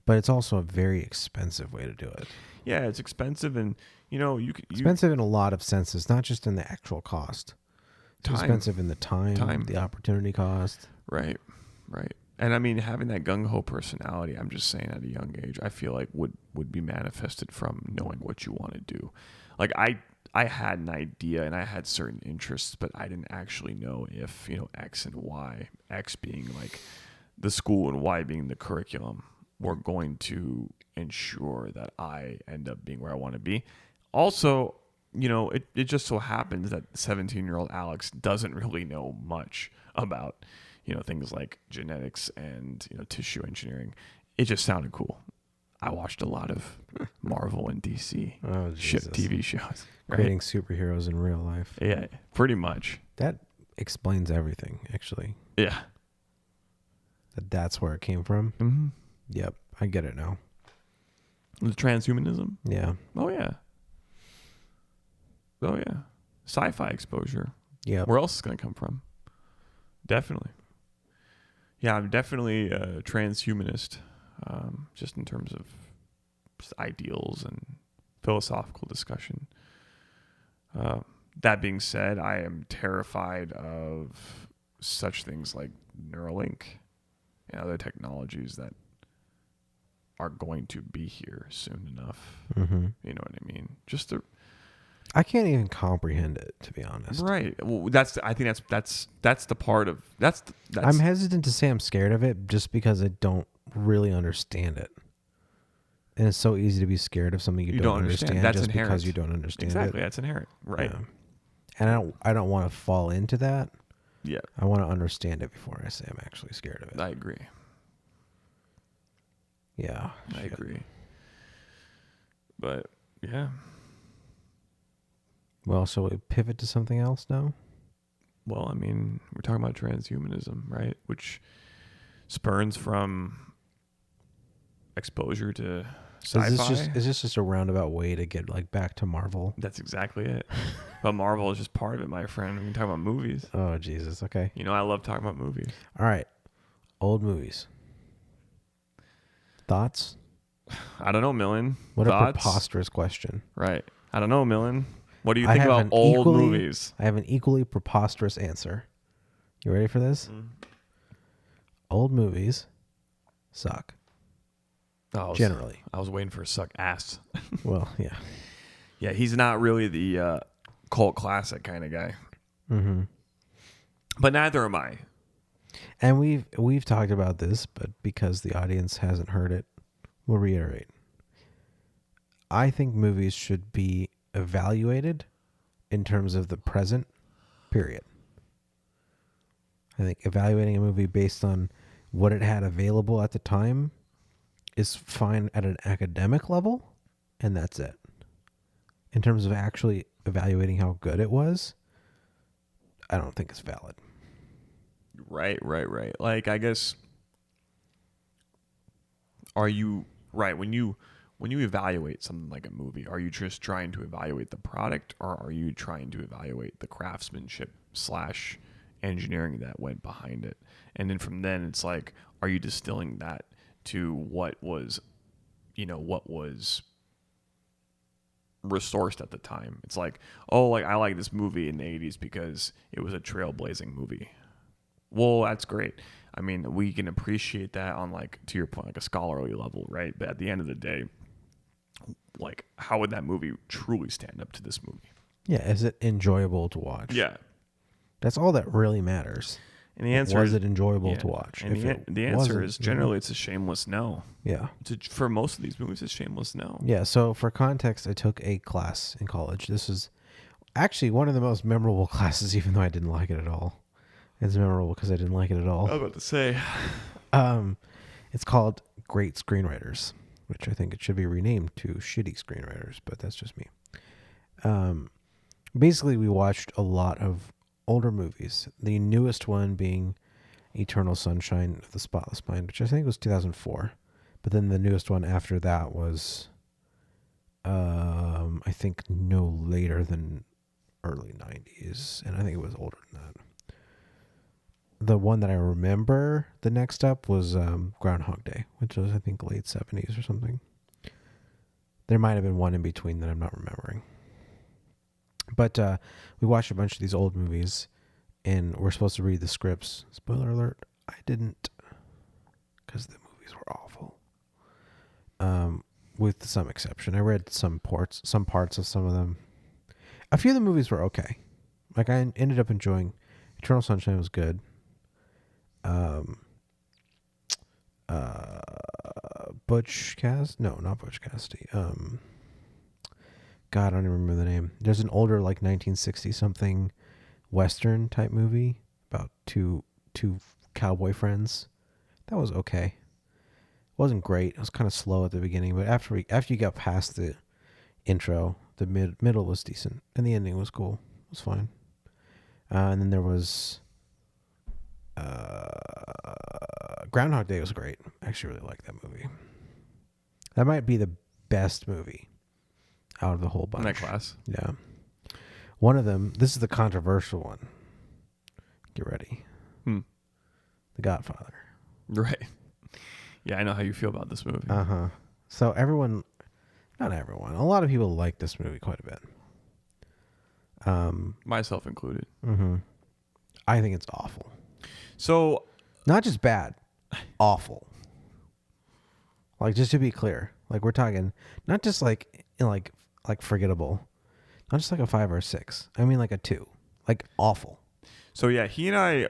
but it's also a very expensive way to do it. Yeah, it's expensive, and expensive in a lot of senses, not just in the actual cost. It's expensive in the time, the opportunity cost. Right. And I mean, having that gung-ho personality, I'm just saying, at a young age, I feel like would be manifested from knowing what you want to do. Like, I had an idea and I had certain interests, but I didn't actually know if, X and Y, X being like the school and Y being the curriculum, were going to ensure that I end up being where I want to be. Also, it just so happens that 17-year-old Alex doesn't really know much about, things like genetics and, tissue engineering. It just sounded cool. I watched a lot of Marvel and DC TV shows. Right? Creating superheroes in real life. Yeah, pretty much. That explains everything, actually. Yeah. That's where it came from. Mm-hmm. Yep, I get it now. The transhumanism? Yeah. Oh, yeah. Sci-fi exposure. Yeah. Where else is it going to come from? Definitely. Yeah, I'm definitely a transhumanist, just in terms of just ideals and philosophical discussion. That being said, I am terrified of such things like Neuralink and other technologies that are going to be here soon enough. Mm-hmm. You know what I mean? I can't even comprehend it, to be honest. Right. Well, I think that's the part of that's. I'm hesitant to say I'm scared of it just because I don't really understand it. And it's so easy to be scared of something you don't understand. That's just inherent. because you don't understand exactly. it. That's inherent. Right. Yeah. And I don't want to fall into that. Yeah. I want to understand it before I say I'm actually scared of it. I agree. Yeah. I agree. But yeah. Well, shall we pivot to something else now? Well, I mean, we're talking about transhumanism, right? Which spurns from exposure to sci-fi. Is this just a roundabout way to get back to Marvel? That's exactly it. But Marvel is just part of it, my friend. We can talk about movies. Oh, Jesus. Okay. You know, I love talking about movies. All right. Old movies. Thoughts? I don't know, Millen. What Thoughts? a preposterous question. Right. I don't know, Millen. What do you I think have about an old equally- movies? I have an equally preposterous answer. You ready for this? Old movies suck. Generally. I was waiting for a suck ass. Well, yeah. Yeah, he's not really the cult classic kind of guy. Mm-hmm. But neither am I. And we've talked about this, but because the audience hasn't heard it, we'll reiterate. I think movies should be evaluated in terms of the present period. I think evaluating a movie based on what it had available at the time is fine at an academic level, and that's it. In terms of actually evaluating how good it was, I don't think it's valid. Right. Like, I guess, are you right when you evaluate something like a movie? Are you just trying to evaluate the product, or are you trying to evaluate the craftsmanship / engineering that went behind it? And then from then, it's like, are you distilling that to what was resourced at the time? It's like, oh, like I like this movie in the 80s because it was a trailblazing movie. Well, that's great. I mean, we can appreciate that on, like, to your point, like a scholarly level, right? But at the end of the day, like, how would that movie truly stand up to this movie? Yeah, is it enjoyable to watch? Yeah. That's all that really matters. And the answer was is, it enjoyable to watch? And the answer is generally it's a shameless no. Yeah. For most of these movies, it's a shameless no. Yeah. So for context, I took a class in college. This is actually one of the most memorable classes, even though I didn't like it at all. It's memorable because I didn't like it at all. I was about to say. It's called Great Screenwriters, which I think it should be renamed to Shitty Screenwriters, but that's just me. Basically, we watched a lot of older movies. The newest one being Eternal Sunshine of the Spotless Mind, which I think was 2004. But then the newest one after that was, I think, no later than early 90s. And I think it was older than that. The one that I remember the next up was Groundhog Day, which was, I think, late 70s or something. There might have been one in between that I'm not remembering. But we watched a bunch of these old movies, and we're supposed to read the scripts. Spoiler alert, I didn't, because the movies were awful. With some exception. I read some parts of some of them. A few of the movies were okay. Like, I ended up enjoying Eternal Sunshine was good. Butch Cassidy? No, not Butch Cassidy. God, I don't even remember the name. There's an older, like 1960 something Western type movie about two cowboy friends. That was okay. It wasn't great. It was kind of slow at the beginning, but after you got past the intro, the middle was decent, and the ending was cool. It was fine. And then there was Groundhog Day was great. I actually really liked that movie. That might be the best movie out of the whole bunch. In that class. Yeah. One of them, this is the controversial one. Get ready. The Godfather. Right. Yeah, I know how you feel about this movie. Uh-huh. So not everyone, a lot of people like this movie quite a bit. Myself included. Mm-hmm. I think it's awful. So, not just bad, awful. Like, just to be clear, like, we're talking not just like forgettable, not just like a 5 or a 6. I mean, like a 2, like awful. So yeah, he and I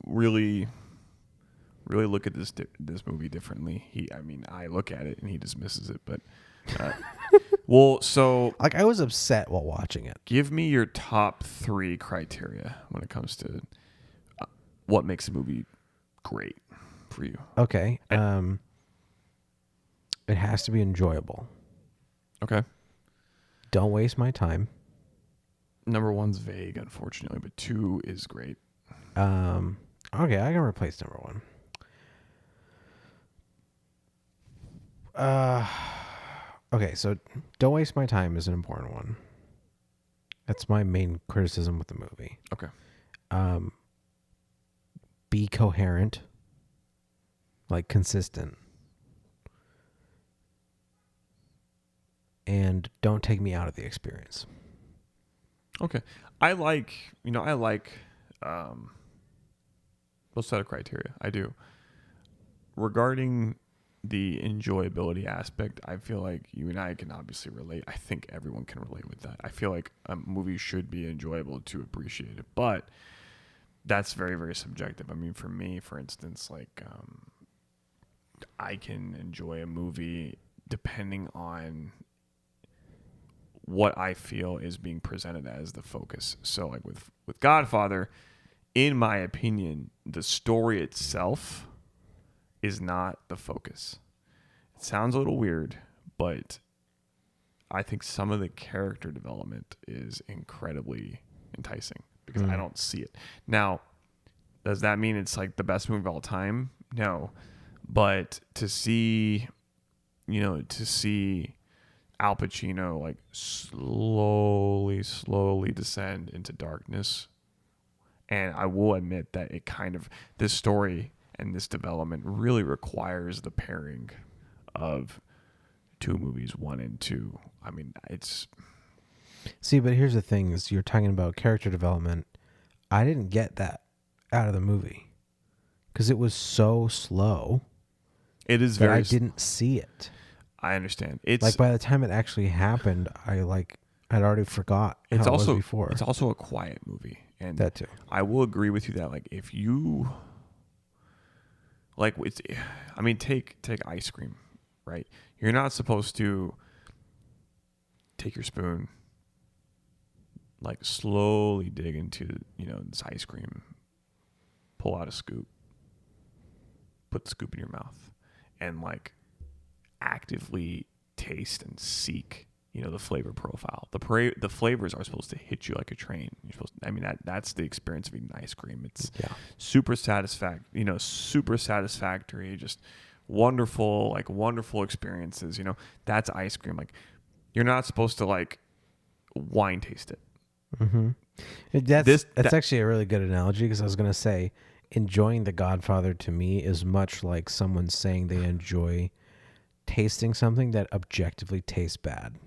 really look at this movie differently. I look at it and he dismisses it, but well, so like, I was upset while watching it. Give me your top 3 criteria when it comes to what makes a movie great for you. Okay. It has to be enjoyable. Okay. Don't waste my time. Number 1's vague, unfortunately, but 2 is great. Okay, I can replace number 1. Okay, so don't waste my time is an important one. That's my main criticism with the movie. Okay. Be coherent, like consistent, and don't take me out of the experience. Okay. I like those set of criteria. I do. Regarding the enjoyability aspect, I feel like you and I can obviously relate. I think everyone can relate with that. I feel like a movie should be enjoyable to appreciate it, but that's very, very subjective. I mean, for me, for instance, like I can enjoy a movie depending on what I feel is being presented as the focus. So like with Godfather, in my opinion, the story itself is not the focus. It sounds a little weird, but I think some of the character development is incredibly enticing because I don't see it. Now, does that mean it's like the best movie of all time? No. But to see Al Pacino like slowly descend into darkness, and I will admit that it kind of, this story and this development really requires the pairing of two movies, 1 and 2. I mean, it's... See, but here's the thing, is you're talking about character development. I didn't get that out of the movie because it was so slow. It is that very... I didn't see it. I understand. It's like by the time it actually happened, I'd already forgot how it was before. It's also a quiet movie. And that too. I will agree with you that like if you... Like, it's, I mean, take ice cream, right? You're not supposed to take your spoon, like slowly dig into, this ice cream, pull out a scoop, put the scoop in your mouth, and like actively taste and seek, the flavor profile. The flavors are supposed to hit you like a train. You're supposed to, I mean, that's the experience of eating ice cream. It's super satisfactory, just wonderful experiences. That's ice cream. Like, you're not supposed to like wine taste it. Mm-hmm. That's actually a really good analogy, because I was going to say enjoying The Godfather to me is much like someone saying they enjoy tasting something that objectively tastes bad.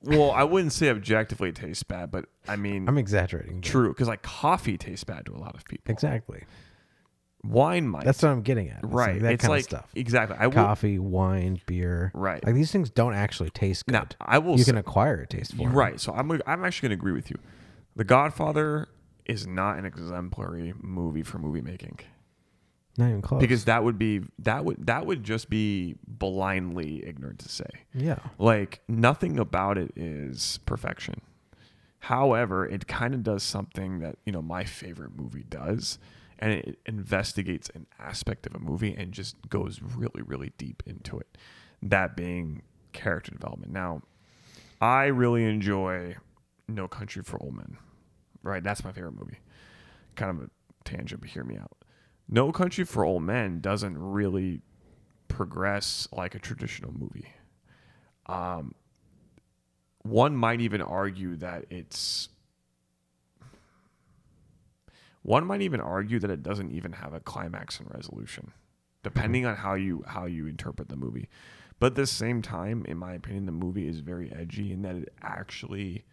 Well, I wouldn't say objectively it tastes bad, but I mean... I'm exaggerating. True, because like coffee tastes bad to a lot of people. Exactly. Wine might. That's what I'm getting at. Right. It's like that kind like, of stuff. Exactly. Coffee, wine, beer. Right. Like these things don't actually taste good. Now, I will you can acquire a taste for them. Right. So I'm actually going to agree with you. The Godfather is not an exemplary movie for movie making. Not even close. Because that would just be blindly ignorant to say. Yeah. Like, nothing about it is perfection. However, it kind of does something that, my favorite movie does, and it investigates an aspect of a movie and just goes really, really deep into it. That being character development. Now, I really enjoy No Country for Old Men. Right? That's my favorite movie. Kind of a tangent, but hear me out. No Country for Old Men doesn't really progress like a traditional movie. One might even argue that it doesn't even have a climax and resolution, depending on how you interpret the movie. But at the same time, in my opinion, the movie is very edgy in that it actually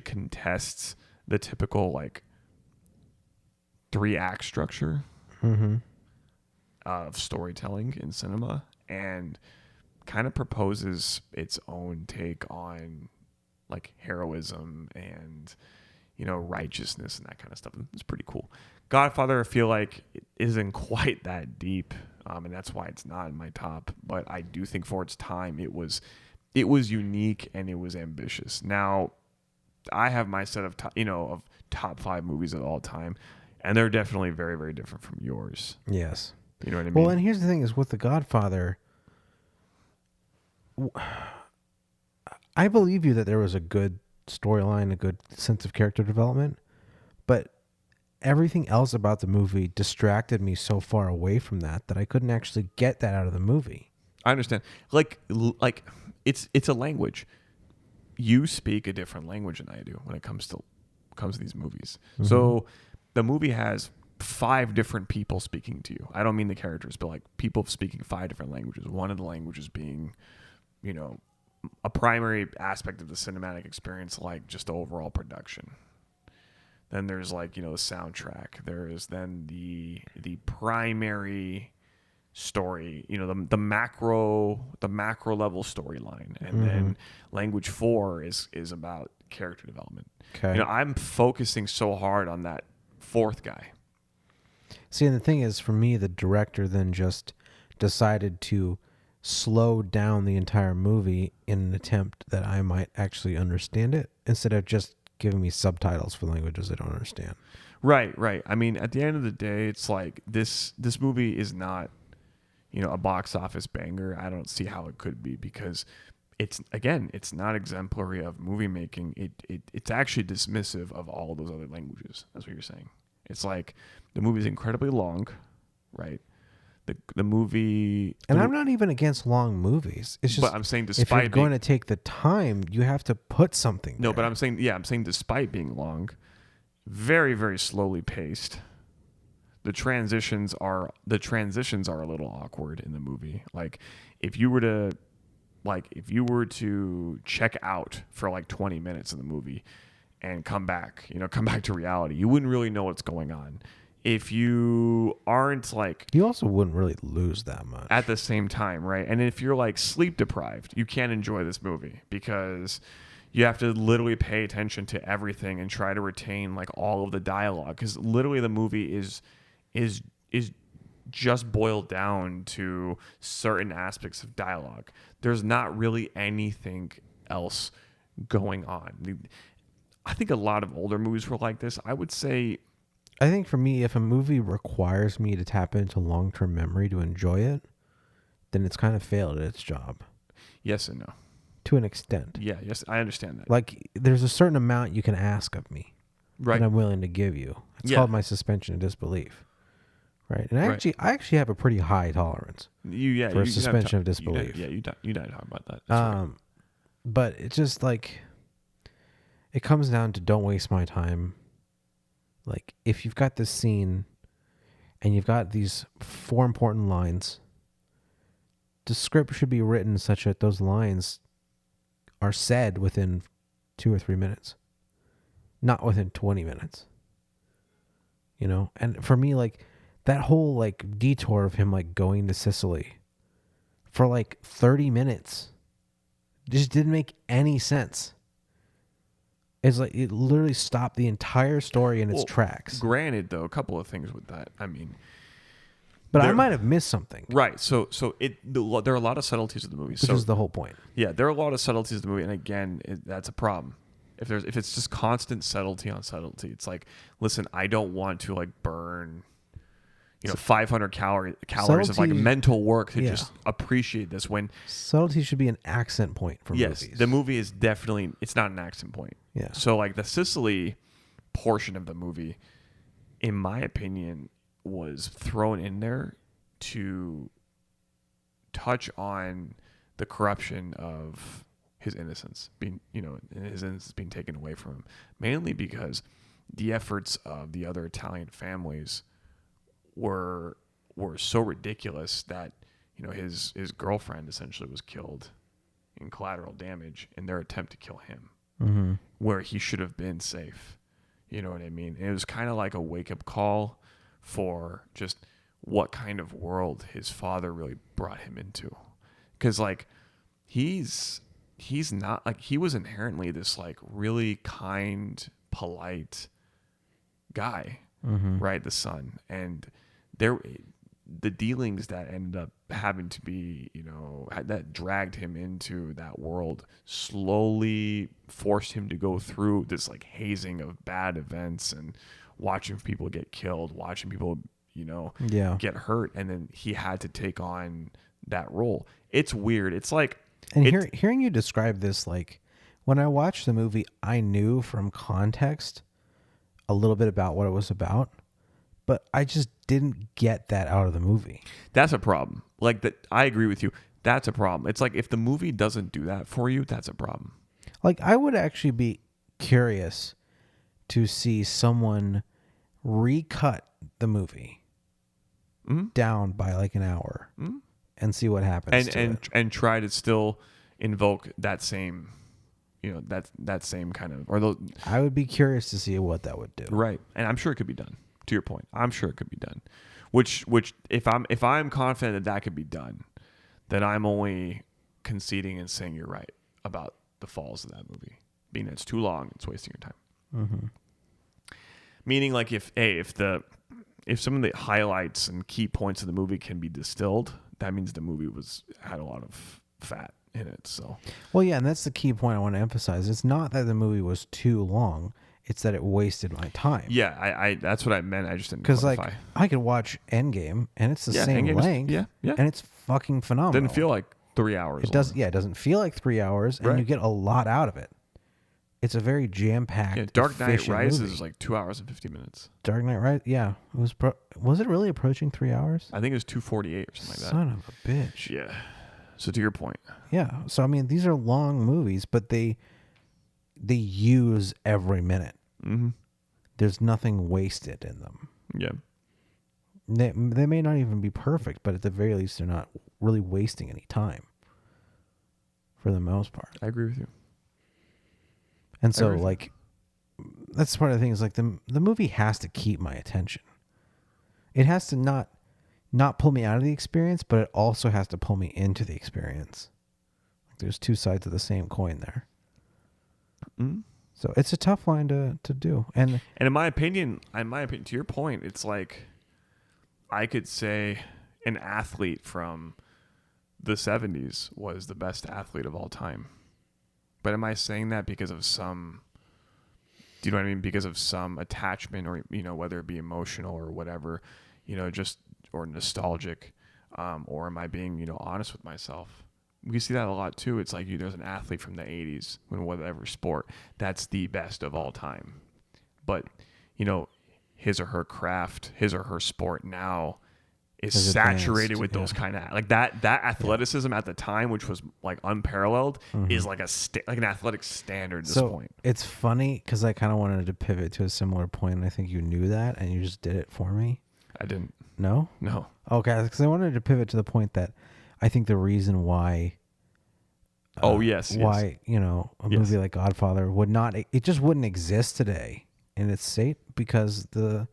contests the typical like 3-act structure of storytelling in cinema, and kind of proposes its own take on like heroism and righteousness and that kind of stuff. It's pretty cool. Godfather, I feel like it isn't quite that deep, and that's why it's not in my top. But I do think for its time, it was unique and it was ambitious. Now, I have my set of top 5 movies of all time, and they're definitely very, very different from yours. Yes. You know what I mean? Well, and here's the thing: is with The Godfather, I believe you that there was a good storyline, a good sense of character development, but everything else about the movie distracted me so far away from that I couldn't actually get that out of the movie. I understand. Like it's a language. You speak a different language than I do when it comes to these movies. Mm-hmm. So the movie has 5 different people speaking to you. I don't mean the characters, but like people speaking 5 different languages. One of the languages being, you know, a primary aspect of the cinematic experience, like just the overall production. Then there's like, you know, the soundtrack. There is then the primary story, you know, the macro level storyline, and then language 4 is about character development. Okay. You know, I'm focusing so hard on that 4th guy. See, and the thing is, for me, the director then just decided to slow down the entire movie in an attempt that I might actually understand it, instead of just giving me subtitles for languages I don't understand. Right. I mean, at the end of the day, it's like this movie is not, you know, a box office banger. I don't see how it could be, because it's not exemplary of movie making. It's actually dismissive of all those other languages. That's what you're saying. It's like the movie's incredibly long, right? The movie, and I'm not even against long movies. It's just, but I'm saying despite if you're going to take the time, you have to put something no, there. but I'm saying despite being long, very, very slowly paced. The transitions are a little awkward in the movie. Like if you were to check out for like 20 minutes in the movie and come back to reality, you wouldn't really know what's going on. If you aren't like, you also wouldn't really lose that much at the same time, right? And if you're like sleep deprived, you can't enjoy this movie, because you have to literally pay attention to everything and try to retain like all of the dialogue, because literally the movie is just boiled down to certain aspects of dialogue. There's not really anything else going on. I think a lot of older movies were like this. I would say, I think for me, if a movie requires me to tap into long-term memory to enjoy it, then it's kind of failed at its job. Yes and no. To an extent. Yeah, yes, I understand that. Like, there's a certain amount you can ask of me, right, that I'm willing to give you. It's called my suspension of disbelief. Right. And I actually have a pretty high tolerance for suspension of disbelief. You don't talk about that. That's right. But it's just like, it comes down to, don't waste my time. Like, if you've got this scene and you've got these 4 important lines, the script should be written such that those lines are said within 2 or 3 minutes, not within 20 minutes. You know? And for me, like, that whole like detour of him like going to Sicily for like 30 minutes just didn't make any sense. It's like it literally stopped the entire story in its tracks. Granted, though, a couple of things with that. I mean, but I might have missed something. Right. So there are a lot of subtleties of the movie. Which is the whole point. Yeah, there are a lot of subtleties of the movie, and again, that's a problem. If it's just constant subtlety on subtlety, it's like, listen, I don't want to like burn, 500 calories of like mental work to just appreciate this, when subtlety should be an accent point for movies. Yes, the movie is definitely, it's not an accent point. Yeah. So like the Sicily portion of the movie, in my opinion, was thrown in there to touch on the corruption of his innocence being, his innocence being taken away from him, mainly because the efforts of the other Italian families were so ridiculous that his girlfriend essentially was killed in collateral damage in their attempt to kill him, where he should have been safe. You know what I mean? And it was kind of like a wake-up call for just what kind of world his father really brought him into, because like he's not like, he was inherently this like really kind, polite guy, right? The son. And the dealings that ended up having to be, that dragged him into that world, slowly forced him to go through this like hazing of bad events and watching people get killed, watching people, get hurt. And then he had to take on that role. It's weird. It's like, and hearing you describe this, like when I watched the movie, I knew from context a little bit about what it was about, but I just didn't get that out of the movie. That's a problem. Like that, I agree with you. That's a problem. It's like if the movie doesn't do that for you, that's a problem. Like, I would actually be curious to see someone recut the movie down by like an hour and see what happens and try to still invoke that same, that same kind of, or those. I would be curious to see what that would do. Right, and I'm sure it could be done. To your point, I'm sure it could be done. Which if I'm confident that could be done, then I'm only conceding and saying you're right about the falls of that movie, being that it's too long, it's wasting your time. Mm-hmm. Meaning, like if some of the highlights and key points of the movie can be distilled, that means the movie had a lot of fat in it. So, well, yeah, and that's the key point I want to emphasize. It's not that the movie was too long; it's that it wasted my time. Yeah, I that's what I meant. I just didn't because clarify. like I could watch Endgame and it's the same Endgame length, and it's fucking phenomenal. Didn't feel like 3 hours. It does, yeah. It doesn't feel like 3 hours, and you get a lot out of it. It's a very jam-packed. Yeah, Dark Knight Rises movie. is like 2 hours and 50 minutes. Dark Knight Rises, yeah. Was it really approaching 3 hours? I think it was 2:48 or something like that. Son of a bitch. Yeah. So to your point. Yeah. So I mean, these are long movies, but they use every minute. Mm-hmm. There's nothing wasted in them. Yeah. They may not even be perfect, but at the very least, they're not really wasting any time. For the most part. I agree with you. And so, like, that's part of the thing is like the movie has to keep my attention. It has to not pull me out of the experience, but it also has to pull me into the experience. Like, there's two sides of the same coin there. Mm-hmm. So it's a tough line to do. And in my opinion, to your point, it's like I could say an athlete from the 70s was the best athlete of all time. But am I saying that because of some, do you know what I mean? Because of some attachment or, whether it be emotional or whatever, just, or nostalgic, or am I being, honest with myself? We see that a lot too. It's like there's an athlete from the 80s in whatever sport that's the best of all time. But, his or her craft, his or her sport now is saturated with those kind of like that athleticism at the time, which was like unparalleled, is like like an athletic standard at this point. It's funny because I kind of wanted to pivot to a similar point, and I think you knew that, and you just did it for me. I didn't. No? Okay, because I wanted to pivot to the point that I think the reason why a movie like Godfather would not, it just wouldn't exist today in its state because the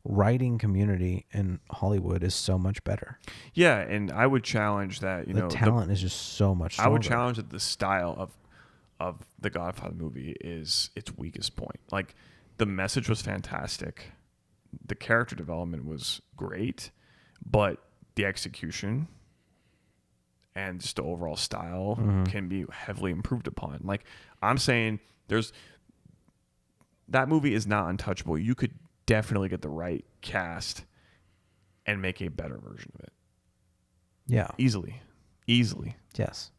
writing community in Hollywood is so much better. Yeah, and I would challenge that, the talent is just so much stronger. I would challenge that the style of the Godfather movie is its weakest point. Like, the message was fantastic. The character development was great, but the execution and just the overall style can be heavily improved upon. Like, I'm saying that movie is not untouchable. You could definitely get the right cast and make a better version of it. Yeah. Easily. Yes.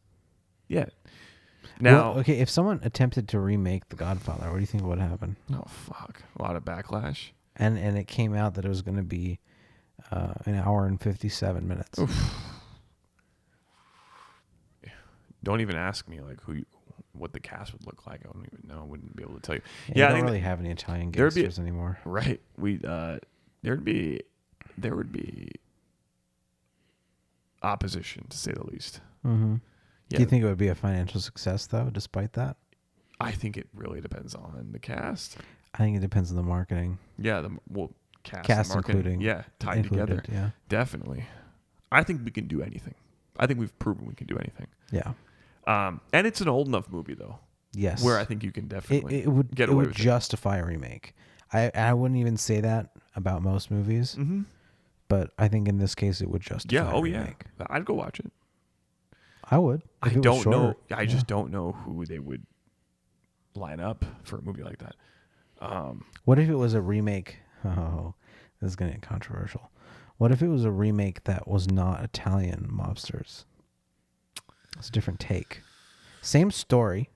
Yeah. Now, well, okay, if someone attempted to remake The Godfather, what do you think would happen? Oh, fuck. A lot of backlash. And it came out that it was going to be an hour and 57 minutes. Oof. Don't even ask me like what the cast would look like. I don't even know. I wouldn't be able to tell you. Yeah, I don't really have any Italian gangsters anymore. Right. There would be opposition, to say the least. Mm-hmm. Yeah. Do you think it would be a financial success though, despite that? I think it really depends on the cast. I think it depends on the marketing. Yeah, cast including, tied together. Yeah, definitely. I think we can do anything. I think we've proven we can do anything. Yeah. And it's an old enough movie though. Yes. Where I think you can definitely it would get away with justify a remake. I wouldn't even say that about most movies. Mm-hmm. But I think in this case it would justify a remake. Yeah. I'd go watch it. I would. I don't know. I just don't know who they would line up for a movie like that. What if it was a remake? Oh, this is going to get controversial. What if it was a remake that was not Italian mobsters? It's a different take. Same story.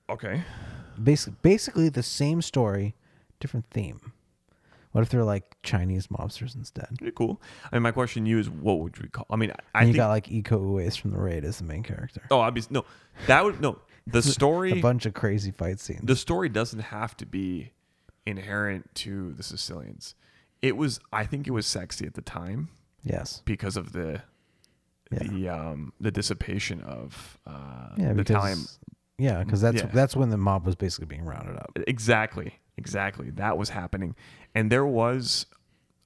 Okay. Basically the same story, different theme. What if they're like Chinese mobsters instead? Pretty cool. I mean, my question to you is, what would we call? I mean, I And you think. got like Iko Uwais from The Raid as the main character. Oh, obviously, no. That would no. The story. A bunch of crazy fight scenes. The story doesn't have to be inherent to the Sicilians. I think it was sexy at the time Yes. because of the dissipation of Yeah, the because Italian. because that's when the mob was basically being rounded up. Exactly. That was happening, and there was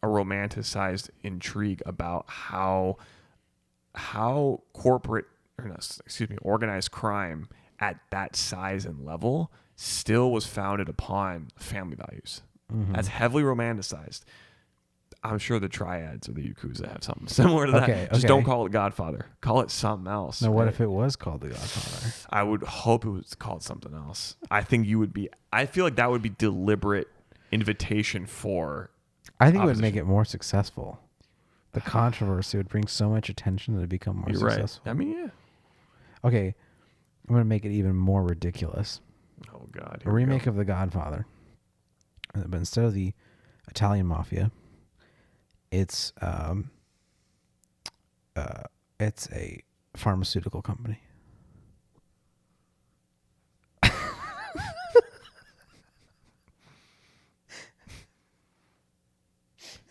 a romanticized intrigue about how organized crime at that size and level still was founded upon family values. Mm-hmm. That's heavily romanticized. I'm sure the Triads or the Yakuza have something similar to that. Just don't call it Godfather. Call it something else. Now, what if it was called The Godfather? I would hope it was called something else. I feel like that would be deliberate invitation for. I think it would make it more successful. The controversy would bring so much attention that it'd become more successful. Right. I mean, yeah. Okay, I'm going to make it even more ridiculous. Oh, God. A remake of The Godfather. But instead of the Italian mafia, it's a pharmaceutical company.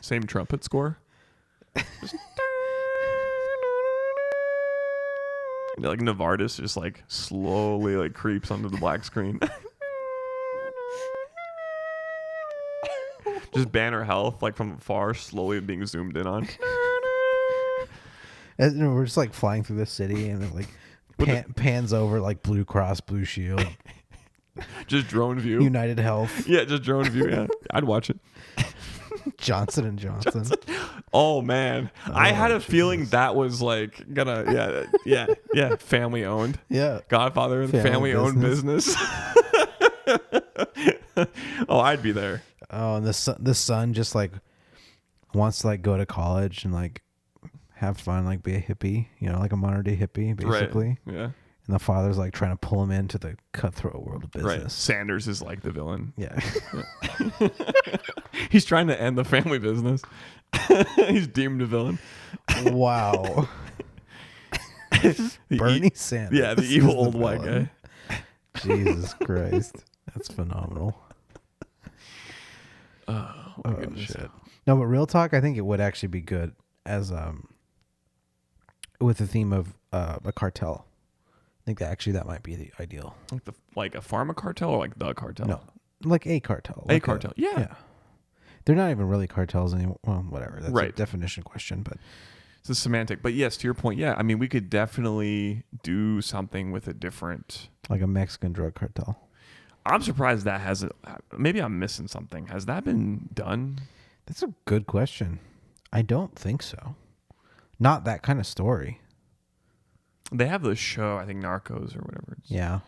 Same trumpet score. Like Novartis just like slowly like creeps onto the black screen. Just Banner Health like from afar slowly being zoomed in on. As, we're just like flying through the city and it like pans over like Blue Cross Blue Shield. Just drone view. United Health. Yeah, just drone view. Yeah, I'd watch it. Johnson and Johnson. Oh man, I had a feeling that was like gonna yeah family owned. Yeah, Godfather family owned business. Oh, I'd be there. Oh, and the son just like wants to like go to college and like have fun, like be a hippie, like a modern day hippie, basically. Right. Yeah. And the father's like trying to pull him into the cutthroat world of business. Right. Sanders is like the villain. Yeah. He's trying to end the family business. He's deemed a villain. Wow. Bernie Sanders. Yeah, the evil old white guy. Jesus Christ. That's phenomenal. Oh my goodness. Shit. No, but real talk, I think it would actually be good as with the theme of a cartel. I think that might be the ideal. Like a pharma cartel or like the cartel? No, like a cartel. A cartel. Yeah. They're not even really cartels anymore. Well, whatever. That's right. a definition question, but it's a semantic. But yes, to your point, yeah. I mean, we could definitely do something with a different, like a Mexican drug cartel. I'm surprised that hasn't. Maybe I'm missing something. Has that been done? That's a good question. I don't think so. Not that kind of story. They have the show, I think Narcos or whatever. Yeah.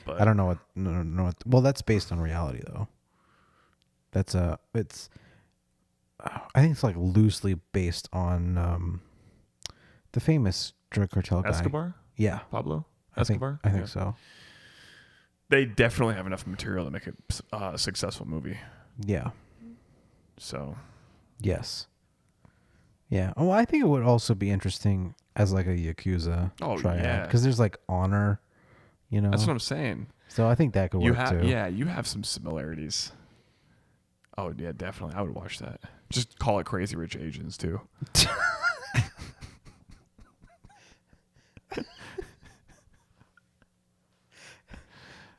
But I don't know what. No, well, that's based on reality though. That's it's. I think it's like loosely based on the famous drug cartel guy. Escobar? Yeah. Pablo Escobar? I think so. They definitely have enough material to make a successful movie. Yeah. So. Yes. Yeah. Oh, I think it would also be interesting as like a Yakuza triad. Yeah. Because there's like honor, That's what I'm saying. So I think that could work too. Yeah, you have some similarities. Oh, yeah, definitely. I would watch that. Just call it Crazy Rich Asians, too.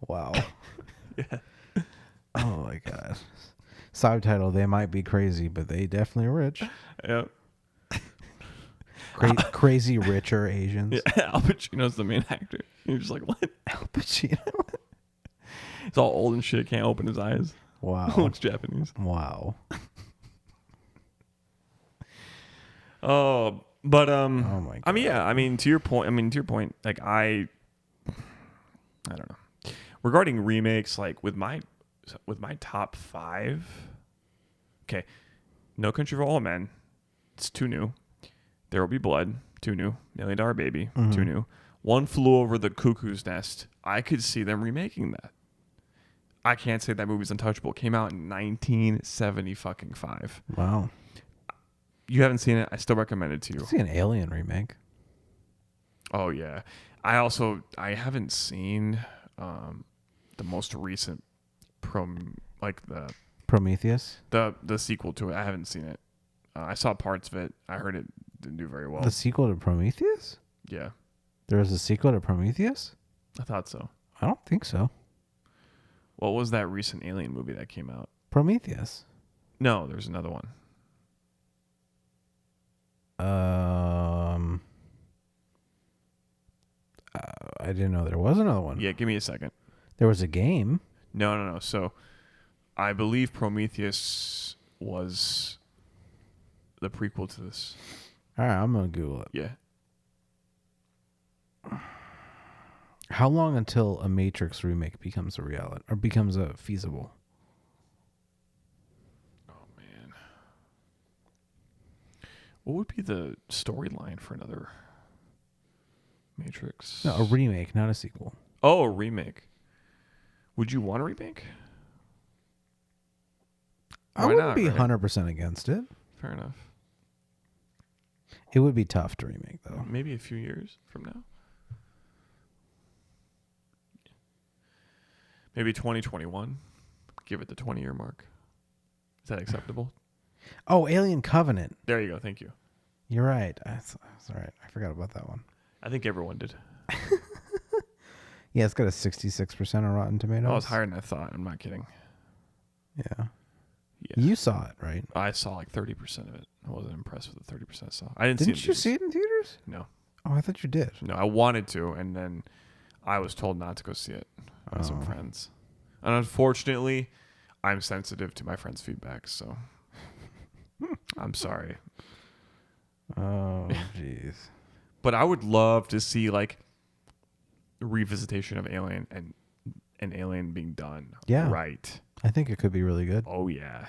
Wow. Yeah. Oh, my God. Subtitle, they might be crazy, but they definitely are rich. Yep. Crazy richer Asians. Yeah, Al Pacino's the main actor. You're just like, what? Al Pacino. He's all old and shit. Can't open his eyes. Wow. Looks Japanese. Wow. Oh, but oh my God. I mean, yeah. I mean, to your point. Like I don't know. Regarding remakes, like with my top 5. Okay, No Country for Old Men. It's too new. There Will Be Blood. Too new. $1 Million Baby. Mm-hmm. Too new. One Flew Over the Cuckoo's Nest. I could see them remaking that. I can't say that movie's untouchable. It came out in 1975. Wow. You haven't seen it? I still recommend it to you. See an Alien remake. Oh yeah. I haven't seen the most recent the Prometheus. the sequel to it. I haven't seen it. I saw parts of it. I heard it didn't do very well. The sequel to Prometheus? Yeah. There was a sequel to Prometheus? I thought so. I don't think so. What was that recent Alien movie that came out? Prometheus. No, there's another one. I didn't know there was another one. Yeah, give me a second. There was a game. No. So, I believe Prometheus was the prequel to this. All right, I'm going to Google it. Yeah. How long until a Matrix remake becomes a reality or becomes a feasible? Oh, man. What would be the storyline for another Matrix? No, a remake, not a sequel. Oh, a remake. Would you want a remake? I Why wouldn't not, be right? 100% against it. Fair enough. It would be tough to remake, though. Maybe a few years from now. Maybe 2021. Give it the 20-year mark. Is that acceptable? Oh, Alien Covenant. There you go. Thank you. You're right. That's all right. I forgot about that one. I think everyone did. Yeah, it's got a 66% on Rotten Tomatoes. Oh, it's higher than I thought. I'm not kidding. Yeah. Yeah. You saw it, right? I saw like 30% of it. I wasn't impressed with the 30% I saw. I didn't Didn't see it. you see it in theaters? No. Oh, I thought you did. No, I wanted to, and then I was told not to go see it by some friends. And unfortunately, I'm sensitive to my friends' feedback, so I'm sorry. Oh, jeez. But I would love to see like a revisitation of Alien and an Alien being done right. I think it could be really good. Oh yeah.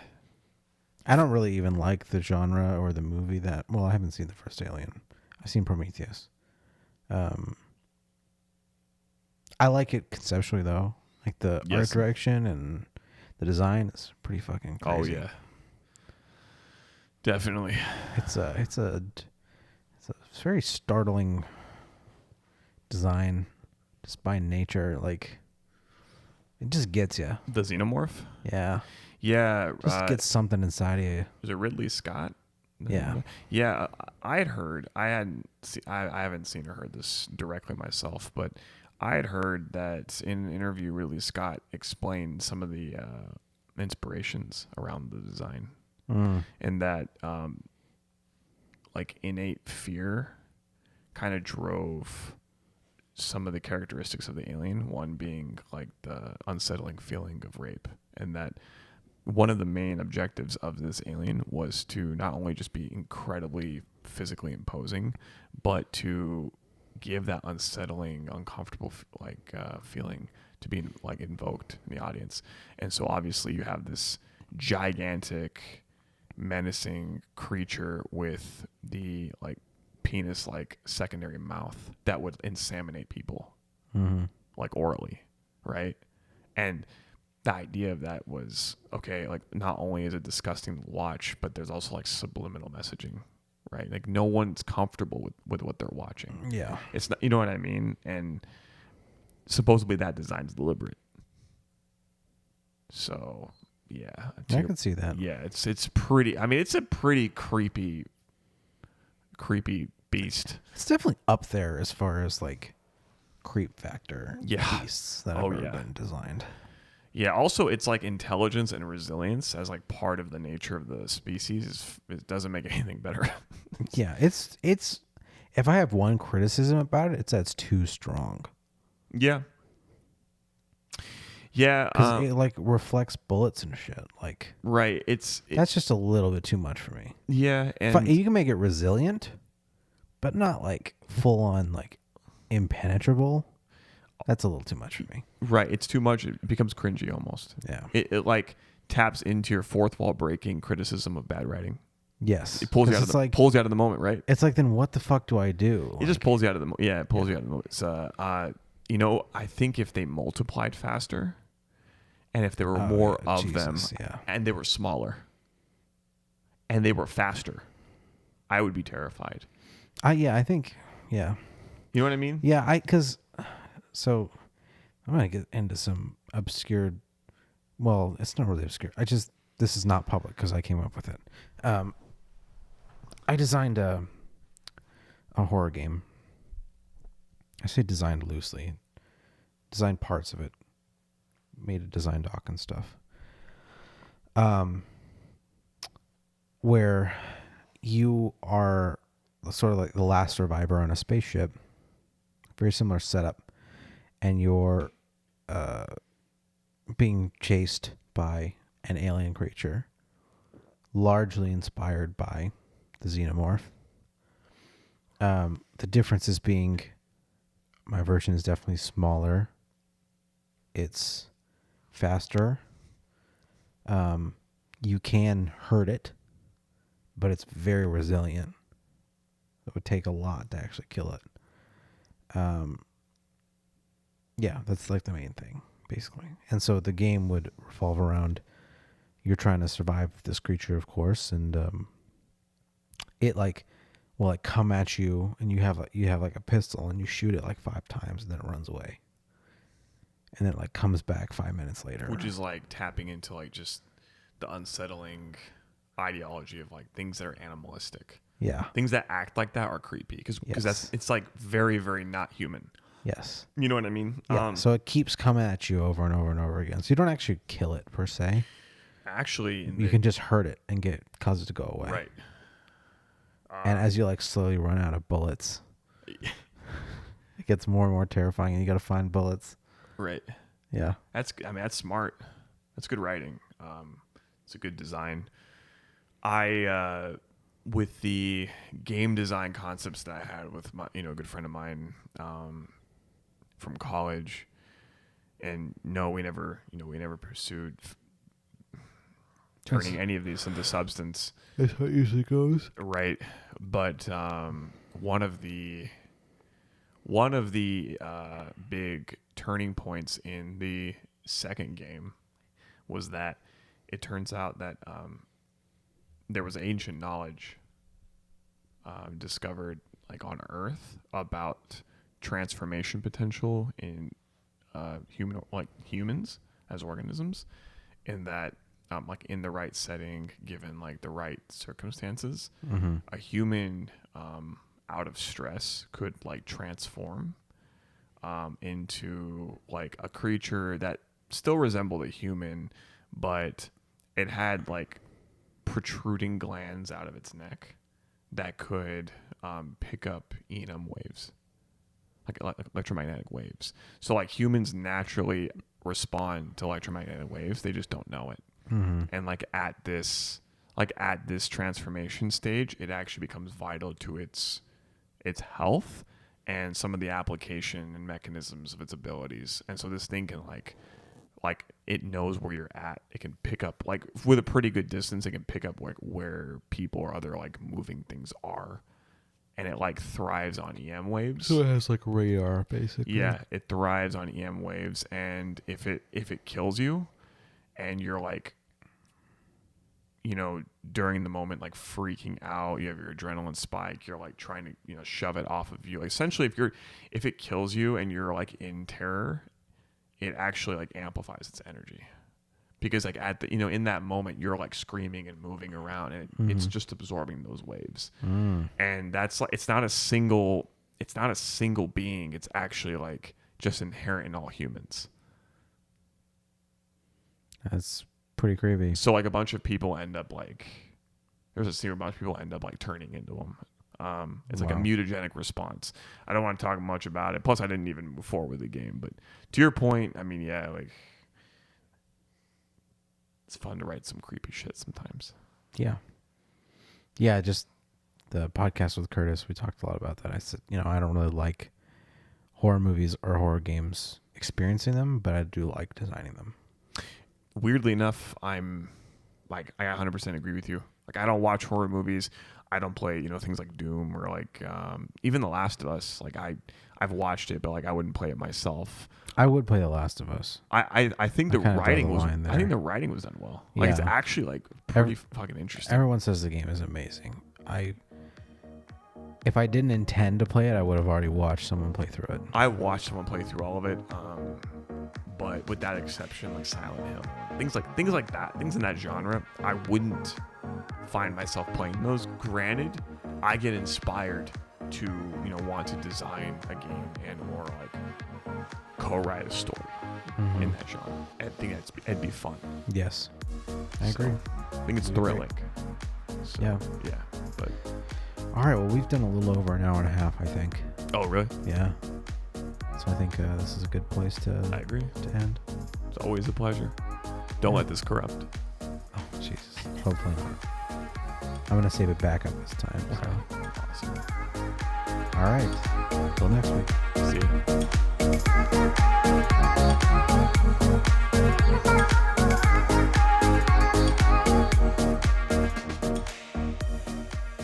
I don't really even like the genre or the movie that. Well, I haven't seen the first Alien. I've seen Prometheus. I like it conceptually though. Like the art direction and the design is pretty fucking crazy. Oh yeah. Definitely. It's a very startling design, just by nature. Like it just gets you. The Xenomorph? Yeah. Yeah. Just gets something inside of you. Was it Ridley Scott? Yeah. Yeah. I had heard. I haven't seen or heard this directly myself, but I had heard that in an interview, Ridley Scott explained some of the inspirations around the design, and that like innate fear kind of drove some of the characteristics of the alien. One being like the unsettling feeling of rape, and that one of the main objectives of this alien was to not only just be incredibly physically imposing, but to give that unsettling, uncomfortable feeling to be like invoked in the audience. And so obviously you have this gigantic, menacing creature with the like penis like secondary mouth that would inseminate people, like orally, right? And the idea of that was, okay, like not only is it disgusting to watch, but there's also like subliminal messaging, right? Like no one's comfortable with what they're watching. Yeah. It's not, you know what I mean? And supposedly that design's deliberate. So yeah. I can see that. Yeah, it's pretty, I mean, it's a pretty creepy beast. It's definitely up there as far as like creep factor beasts that have ever been designed. Yeah, also it's like intelligence and resilience as like part of the nature of the species. It doesn't make anything better. Yeah, it's if I have one criticism about it, it's that it's too strong. Yeah. Yeah, because it like reflects bullets and shit. Like right, that's just a little bit too much for me. Yeah, and you can make it resilient, but not like full on like impenetrable. That's a little too much for me. Right, it's too much. It becomes cringy almost. Yeah, it like taps into your fourth wall breaking criticism of bad writing. Yes, it pulls you out of the moment, right? It's like, then what the fuck do I do? It just pulls you out of the moment. Yeah, it pulls you out of the moment. So, I think if they multiplied faster and if there were more of Jesus, them, yeah. and they were smaller, and they were faster, I would be terrified. I think, yeah. You know what I mean? Yeah, so I'm going to get into some obscure, well, it's not really obscure. This is not public because I came up with it. I designed a horror game. I say designed loosely. Designed parts of it. Made a design doc and stuff. Where you are sort of like the last survivor on a spaceship. Very similar setup. And you're being chased by an alien creature. Largely inspired by the xenomorph. The difference is being my version is definitely smaller. It's faster. You can hurt it, but it's very resilient. It would take a lot to actually kill it. Yeah, that's like the main thing, basically. And so the game would revolve around you're trying to survive this creature, of course, and it will like come at you, and you have like a pistol, and you shoot it like 5 times, and then it runs away, and then it like comes back 5 minutes later, which is like tapping into like just the unsettling ideology of like things that are animalistic. Yeah, things that act like that are creepy because it's like very, very not human. Yes, you know what I mean. Yeah. So it keeps coming at you over and over and over again. So you don't actually kill it per se. Actually, you can just hurt it and cause it to go away. Right. And as you like slowly run out of bullets, it gets more and more terrifying, and you got to find bullets. Right. Yeah. That's smart. That's good writing. It's a good design. With the game design concepts that I had with my, a good friend of mine, from college, and we never pursued turning any of these into substance. That's how it usually goes. Right. But one of the big turning points in the second game was that it turns out that there was ancient knowledge discovered like on Earth about transformation potential in humans as organisms, in that like in the right setting, given like the right circumstances, a human out of stress could like transform into like a creature that still resembled a human, but it had like protruding glands out of its neck that could pick up EM waves, like electromagnetic waves. So like humans naturally respond to electromagnetic waves, they just don't know it. And like at this transformation stage, it actually becomes vital to its health and some of the application and mechanisms of its abilities. And so this thing can like it knows where you're at. It can pick up, like with a pretty good distance, it can pick up like where people or other like moving things are. And it like thrives on EM waves. So it has like radar, basically. Yeah, it thrives on EM waves. And if it kills you and you're like, during the moment, like freaking out, you have your adrenaline spike, you're like trying to, shove it off of you. Like essentially if it kills you and you're like in terror, it actually like amplifies its energy, because like at the, in that moment you're like screaming and moving around, and it's just absorbing those waves. And that's like, it's not a single being. It's actually like just inherent in all humans. That's pretty creepy. So like a bunch of people end up like, there's a scene where a bunch of people end up like turning into them. It's like a mutagenic response. I don't want to talk much about it. Plus, I didn't even move forward with the game. But to your point, I mean, yeah, like it's fun to write some creepy shit sometimes. Yeah. Yeah, just the podcast with Curtis, we talked a lot about that. I said, I don't really like horror movies or horror games experiencing them, but I do like designing them. Weirdly enough, I'm like, I 100% agree with you. Like, I don't watch horror movies. I don't play, things like Doom or like even The Last of Us. Like I've watched it, but like I wouldn't play it myself. I would play The Last of Us. I think the I kinda draw writing the was line I think there. the writing was done well. Like it's Yeah. actually like pretty fucking interesting. Everyone says the game is amazing. If I didn't intend to play it, I would have already watched someone play through it. I watched someone play through all of it, but with that exception, like Silent Hill, things like that, things in that genre, I wouldn't find myself playing those. Granted, I get inspired to want to design a game and or like co-write a story in that genre. I think it'd be fun. Yes, I agree. I think it's thrilling. So, Yeah. But All right, well, we've done a little over an hour and a half, I think. oh really? Yeah. So I think this is a good place I to agree. end. It's always a pleasure. Don't let this corrupt. Oh, Jesus. Hopefully not. I'm going to save it back up this time. So. Awesome. All right. Till next week. See ya.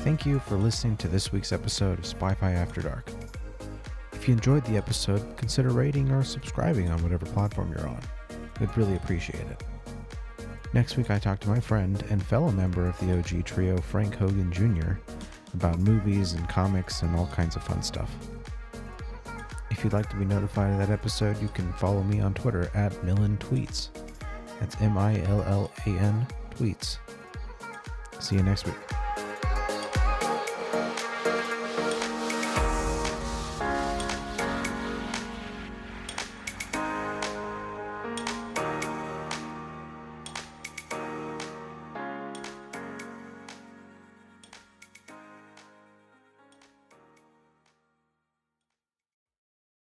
Thank you for listening to this week's episode of SpyFy After Dark. If you enjoyed the episode, consider rating or subscribing on whatever platform you're on. We'd really appreciate it. Next week, I talk to my friend and fellow member of the OG trio, Frank Hogan Jr., about movies and comics and all kinds of fun stuff. If you'd like to be notified of that episode, you can follow me on Twitter at MillanTweets. That's MILLAN Tweets. See you next week.